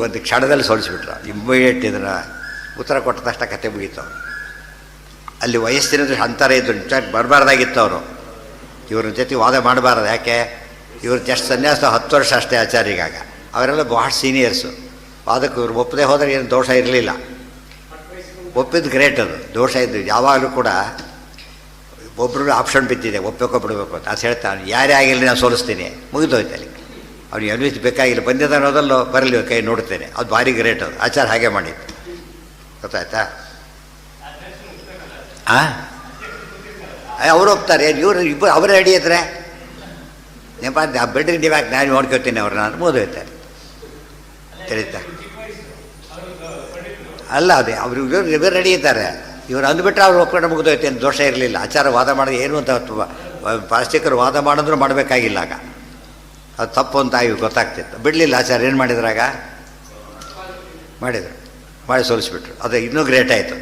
ಒಂದು ಕ್ಷಣದಲ್ಲಿ ಸೋಲಿಸ್ಬಿಟ್ರು. ಇಮ್ಮಿಡಿಯೇಟ್ ಇದನ್ನು ಉತ್ತರ ಕೊಟ್ಟ ತಕ್ಷಣ ಕತೆ ಮುಗೀತು. ಅಲ್ಲಿ ವಯಸ್ಸಿನ ಅಂತರ ಇದ್ದು ನಿಜವಾಗಿ ಬರಬಾರ್ದಾಗಿತ್ತು. ಅವರು ಇವ್ರ ಜೊತೆ ವಾದ ಮಾಡಬಾರ್ದು. ಯಾಕೆ, ಇವ್ರು ಜಸ್ಟ್ ಸನ್ಯಾಸ 10 ವರ್ಷ ಅಷ್ಟೇ ಆಚಾರ್ಯಗಾಗ. ಅವರೆಲ್ಲ ಭಾಳ ಸೀನಿಯರ್ಸು. ವಾದಕ್ಕೆ ಇವ್ರು ಒಪ್ಪದೆ ಹೋದರೆ ಏನು ದೋಷ ಇರಲಿಲ್ಲ. ಒಪ್ಪಿದ್ದು ಗ್ರೇಟ್. ಅದು ದೋಷ ಇದ್ದು ಯಾವಾಗಲೂ ಕೂಡ ಒಬ್ಬರು ಆಪ್ಷನ್ ಬಿದ್ದಿದೆ, ಒಪ್ಪಬೇಕೋ ಬಿಡಬೇಕು ಅಂತ. ಅದು ಹೇಳ್ತಾನೆ, ಯಾರೇ ಆಗಿರಲಿ ನಾನು ಸೋಲಿಸ್ತೀನಿ, ಮುಗಿದೋಯ್ತು ಅಲ್ಲಿ. ಅವ್ನಿಗೆ ಅನ್ವಿಸಿ ಬೇಕಾಗಿಲ್ಲ, ಬಂದಿದ್ದ ಅನ್ನೋದಲ್ಲೋ ಬರಲಿ, ಕೈ ನೋಡ್ತೇನೆ. ಅದು ಭಾರಿ ಗ್ರೇಟ್. ಅದು ಆಚಾರ ಹಾಗೆ ಮಾಡಿದ್ದು, ಗೊತ್ತಾಯ್ತಾ? ಅವರು ಒಪ್ತಾರೆ, ಇವರು ಇಬ್ಬರು ಅವರೇ ರೆಡಿ ಇದ್ರೆ ನೆಪ ಬಿಡ್ರಿ, ನೀವು ಯಾಕೆ ನಾನು ನೋಡ್ಕೊತೀನಿ ಅವ್ರನ್ನ ಅಂತ ಮುಗಿದೋಯ್ತಾರೆ. ತಿಳಿತಾ? ಅಲ್ಲ, ಅದೇ ಅವರು ಇವರು ರೆಡಿ ಇದ್ದಾರೆ. ಇವರು ಅಂದುಬಿಟ್ರೆ ಅವ್ರು ಒಪ್ಕೊಂಡು ಮುಗಿದೋಯ್ತು, ಏನು ದೋಷ ಇರಲಿಲ್ಲ. ಆಚಾರ ವಾದ ಮಾಡೋದು ಏನು ಅಂತ ಪಾಸ್ಟಿಕರು ವಾದ ಮಾಡಿದ್ರು ಮಾಡಬೇಕಾಗಿಲ್ಲ. ಆಗ ಅದು ತಪ್ಪು ಅಂತ ಗೊತ್ತಾಗ್ತಿತ್ತು. ಬಿಡಲಿಲ್ಲ ಆಚಾರ. ಏನು ಮಾಡಿದ್ರಾಗ ಮಾಡಿ ಸೋಲಿಸ್ಬಿಟ್ರು. ಅದು ಇನ್ನೂ ಗ್ರೇಟ್ ಆಯಿತು.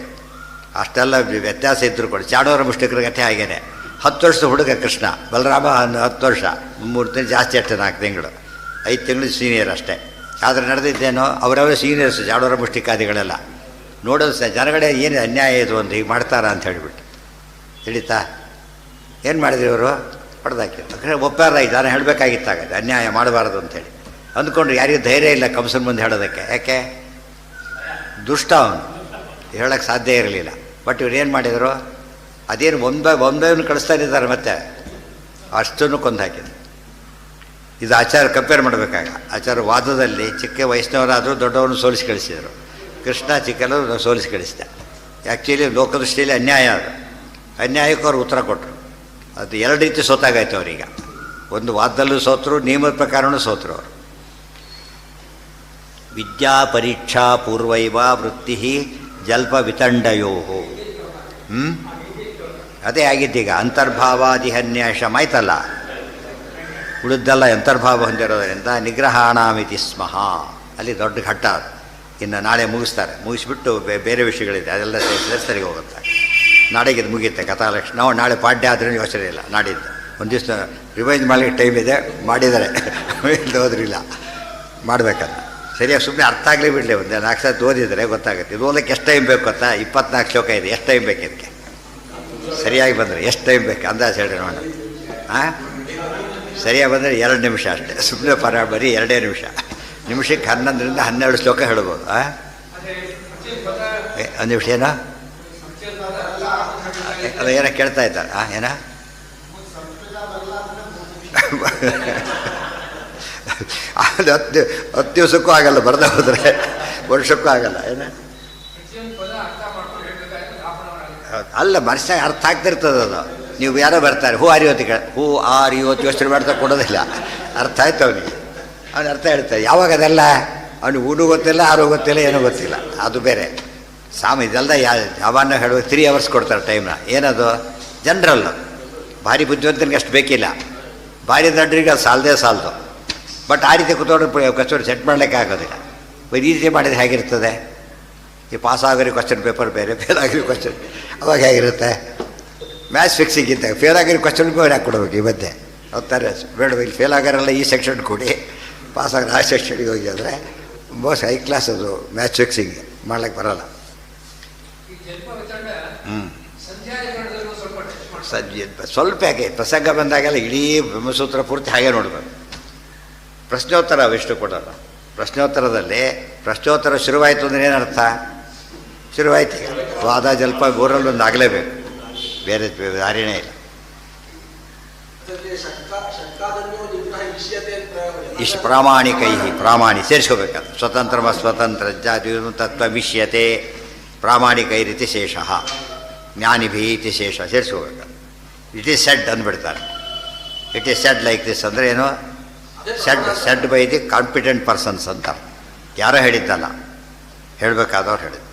ಅಷ್ಟೆಲ್ಲ ವ್ಯತ್ಯಾಸ ಇದ್ದರೂ ಕೂಡ ಚಾಣೂರ ಮುಷ್ಟಿಕರ ಕಥೆ ಹಾಗೇನೆ. 10 ವರ್ಷದ ಹುಡುಗ ಕೃಷ್ಣ, ಬಲರಾಮ 10 ವರ್ಷ, 3 ತಿಂಗಳು ಜಾಸ್ತಿ, ಅಷ್ಟೇ 4 ತಿಂಗಳು, 5 ತಿಂಗಳು ಸೀನಿಯರ್ ಅಷ್ಟೇ. ಆದರೆ ನಡೆದಿದ್ದೇನೋ ಅವರವರೇ ಸೀನಿಯರ್ಸು, ಚಾಣೂರ ಮುಷ್ಟಿಕಾದಿಗಳೆಲ್ಲ. ನೋಡೋದು ಜನಗಳೇ ಏನು ಅನ್ಯಾಯ ಇದು ಅಂತ ಹೀಗೆ ಮಾಡ್ತಾರಾ ಅಂತ ಹೇಳಿಬಿಟ್ಟು. ತಿಳಿತಾ? ಏನು ಮಾಡಿದ್ರು ಇವರು? ಹೊಡೆದಾಕಿದ್ರು. ಒಪ್ಪಾರಾಯ್ತು, ನಾನು ಹೇಳಬೇಕಾಗಿತ್ತಾಗ ಅನ್ಯಾಯ ಮಾಡಬಾರ್ದು ಅಂಥೇಳಿ ಅಂದ್ಕೊಂಡ್ರು. ಯಾರಿಗೂ ಧೈರ್ಯ ಇಲ್ಲ ಕಂಸನ ಮುಂದೆ ಹೇಳೋದಕ್ಕೆ. ಯಾಕೆ? ದುಷ್ಟ ಅವನು, ಹೇಳೋಕ್ಕೆ ಸಾಧ್ಯ ಇರಲಿಲ್ಲ. ಬಟ್ ಇವ್ರು ಏನು ಮಾಡಿದರು, ಅದೇನು ಒಂದನ್ನು ಕಳಿಸ್ತಾ ಇದ್ದಾರೆ, ಮತ್ತೆ ಅಷ್ಟನ್ನು ಕೊಂದು ಹಾಕಿದ್ರು. ಇದು ಆಚಾರ್ಯ ಕಂಪೇರ್ ಮಾಡಬೇಕಾಗ. ಆಚಾರ್ಯ ವಾದದಲ್ಲಿ ಚಿಕ್ಕ ವಯಸ್ಸಿನವರಾದರೂ ದೊಡ್ಡವರನ್ನು ಸೋಲಿಸಿ ಕಳಿಸಿದರು. ಕೃಷ್ಣ ಚಿಕ್ಕಲ್ಲೂ ಸೋಲಿಸಿ ಕಳಿಸಿದ. ಆ್ಯಕ್ಚುಲಿ ಲೋಕದೃಷ್ಟಿಯಲ್ಲಿ ಅನ್ಯಾಯ ಅದು. ಅನ್ಯಾಯಕ್ಕೆ ಅವ್ರು ಉತ್ತರ ಕೊಟ್ಟರು. ಅದು ಎರಡು ರೀತಿ ಸೋತಾಗಾಯ್ತು ಅವರೀಗ. ಒಂದು ವಾದದಲ್ಲೂ ಸೋತರು, ನಿಯಮದ ಪ್ರಕಾರನೂ ಸೋತರು ಅವರು. ವಿದ್ಯಾ ಪರೀಕ್ಷಾ ಪೂರ್ವೈವ ವೃತ್ತಿ ಜಲ್ಪ ವಿತಂಡಯೋ. ಅದೇ ಆಗಿದ್ದೀಗ ಅಂತರ್ಭಾವಾದಿಹನ್ಯಾಶಮ ಆಯ್ತಲ್ಲ. ಉಳಿದೆಲ್ಲ ಅಂತರ್ಭಾವ ಹೊಂದಿರೋದರಿಂದ ನಿಗ್ರಹಾಣಾಮಿತಿ ಸ್ಮಃ. ಅಲ್ಲಿ ದೊಡ್ಡ ಘಟ್ಟ ಅದು. ಇನ್ನು ನಾಳೆ ಮುಗಿಸ್ತಾರೆ. ಮುಗಿಸ್ಬಿಟ್ಟು ಬೇರೆ ವಿಷಯಗಳಿದೆ, ಅದೆಲ್ಲ ಸೇರಿಸಿದ್ರೆ ಸರಿ ಹೋಗುತ್ತೆ. ನಾಳೆಗೆ ಇದು ಮುಗಿಯುತ್ತೆ ಕಥಾಲಕ್ಷ್ಮಿ. ನಾವು ನಾಳೆ ಪಾಡ್ಯ ಆದ್ರೂ ಯೋಚನೆ ಇಲ್ಲ. ನಾಡಿದ್ದು ಒಂದು ದಿವಸ ರಿವೈಸ್ ಮಾಡಲಿಕ್ಕೆ ಟೈಮ್ ಇದೆ, ಮಾಡಿದ್ದಾರೆ. ಇಲ್ಲಿ ಹೋದ್ರಿಲ್ಲ, ಮಾಡಬೇಕಂತ ಸರಿಯಾಗಿ ಸುಮ್ಮನೆ ಅರ್ಥ ಆಗಲಿ ಬಿಡಲಿ. ಒಂದು 4 ಸತಿ ಓದಿದರೆ ಗೊತ್ತಾಗುತ್ತೆ. ಇದು ಓದಕ್ಕೆ ಎಷ್ಟು ಟೈಮ್ ಬೇಕು ಗೊತ್ತಾ? 24 ಶ್ಲೋಕ ಇದೆ. ಎಷ್ಟು ಟೈಮ್ ಬೇಕು ಇದಕ್ಕೆ? ಸರಿಯಾಗಿ ಬಂದರೆ ಎಷ್ಟು ಟೈಮ್ ಬೇಕು ಅಂದಾಜು ಹೇಳಿ ನೋಡೋಣ. ಹಾಂ, ಸರಿಯಾಗಿ ಬಂದರೆ 2 ನಿಮಿಷ ಅಷ್ಟೇ. ಸುಮ್ಮನೆ ಬರೀ 2 ನಿಮಿಷ. ನಿಮಿಷಕ್ಕೆ 11ರಿಂದ 12 ಶ್ಲೋಕ ಹೇಳ್ಬೋದು. ಒಂದು ನಿಮಿಷ ಏನೋ ಅಲ್ಲ, ಏನೋ ಕೇಳ್ತಾ ಇದ್ದಾರೆ. ಏನ ಅದು 10 ದಿವಸಕ್ಕೂ ಆಗಲ್ಲ, ಬರದೇ ಹೋದರೆ ವರ್ಷಕ್ಕೂ ಆಗಲ್ಲ. ಏನ ಅಲ್ಲ, ಮನುಷ್ಯ ಅರ್ಥ ಆಗ್ತಿರ್ತದೆ ಅದು. ನೀವು ಯಾರೋ ಬರ್ತಾರೆ, ಹೂ ಆರಿ ಹೊತ್ತು ಯೋಚನೆ ಮಾಡ್ತಾ ಕೊಡೋದಿಲ್ಲ. ಅರ್ಥ ಆಯ್ತು ಅವನಿಗೆ, ಅವನು ಅರ್ಥ ಹೇಳ್ತಾರೆ. ಯಾವಾಗ ಅದೆಲ್ಲ ಅವನಿಗೆ ಊಟು ಗೊತ್ತಿಲ್ಲ, ಆರೋ ಗೊತ್ತಿಲ್ಲ, ಏನೂ ಗೊತ್ತಿಲ್ಲ. ಅದು ಬೇರೆ ಇದೆಲ್ಲ ಯಾವನ್ನ ಹೇಳುವ 3 ಅವರ್ಸ್ ಕೊಡ್ತಾರೆ ಟೈಮ್ನ. ಏನದು ಜನರಲ್ಲು. ಭಾರಿ ಬುದ್ಧಿವಂತನಿಗೆ ಅಷ್ಟು ಬೇಕಿಲ್ಲ, ಭಾರಿ ದಡ್ಡರಿಗೆ ಅದು ಸಾಲದು. ಬಟ್ ಆ ರೀತಿ ಕೂತ್ಕೊಂಡು ಕಚೋರಿ ಸೆಟ್ ಮಾಡಲಿಕ್ಕೆ ಆಗೋದಿಲ್ಲ. ಈ ರೀತಿ ಮಾಡಿದರೆ ಹೇಗಿರ್ತದೆ? ಈ ಪಾಸ್ ಆಗೋರಿ ಕ್ವಶನ್ ಪೇಪರ್ ಬೇರೆ, ಫೇಲ್ ಆಗಿರೋ ಕ್ವಶನ್ ಅವಾಗ ಹೇಗಿರುತ್ತೆ? ಮ್ಯಾಥ್ಸ್ ಫಿಕ್ಸಿಂಗ್ ಇದ್ದಾಗ ಫೇಲ್ ಆಗಿರೋ ಕ್ವಶನ್ಗೂ ಯಾಕೆ ಕೊಡಬೇಕು? ಈ ಮಧ್ಯೆ ಹೋಗ್ತಾರೆ, ಬೇಡ ಇಲ್ಲಿ ಫೇಲ್ ಆಗೋರೆಲ್ಲ ಈ ಸೆಕ್ಷನ್ ಕೊಡಿ, ಪಾಸ್ ಆಗೋ ಆ ಸೆಕ್ಷನ್ಗೆ ಹೋಗಿ ಅಂದರೆ ಮೋಸ್ಟ್ ಹೈ ಕ್ಲಾಸ್ ಅದು. ಮ್ಯಾಥ್ಸ್ ಫಿಕ್ಸಿಂಗ್ ಮಾಡ್ಲಿಕ್ಕೆ ಬರೋಲ್ಲ. ಸ್ವಲ್ಪ ಯಾಕೆ ಪ್ರಸಂಗ ಬಂದಾಗೆಲ್ಲ ಇಡೀ ಬ್ರಹ್ಮಸೂತ್ರ ಪೂರ್ತಿ ಹಾಗೆ ನೋಡಬೇಕು. ಪ್ರಶ್ನೋತ್ತರ ಅವಿಷ್ಟು ಕೊಡೋಲ್ಲ. ಪ್ರಶ್ನೋತ್ತರ ಶುರುವಾಯಿತು ಅಂದರೆ ಏನರ್ಥ? ಶುರುವಾಯ್ತು. ಈಗ ವಾದ ಜಲ್ಪ ಗೋರಲ್ಲೊಂದು ಆಗಲೇಬೇಕು, ಬೇರೆ ದಾರಿನೇ ಇಲ್ಲ. ಇಷ್ಟು ಪ್ರಾಮಾಣಿಕ ಸೇರಿಸ್ಕೋಬೇಕಂತ. ಸ್ವತಂತ್ರ ಜಾತಿ ತತ್ವವಿಷ್ಯತೆ ಪ್ರಾಮಾಣಿಕೈ ರೀತಿ ಶೇಷ ಜ್ಞಾನಿಭಿ ಇತಿ ಶೇಷ ಸೇರಿಸ್ಕೋಬೇಕಂತ. ಇಟ್ ಈಸ್ ಸೆಡ್ ಅಂದ್ಬಿಡ್ತಾರೆ. It is said like this ಅಂದರೆ ಏನು? Said by the confident persons ಅಂತ. ಯಾರೋ ಹೇಳಿದ್ದಲ್ಲ, ಹೇಳಬೇಕಾದವ್ರು ಹೇಳಿದ್ದು.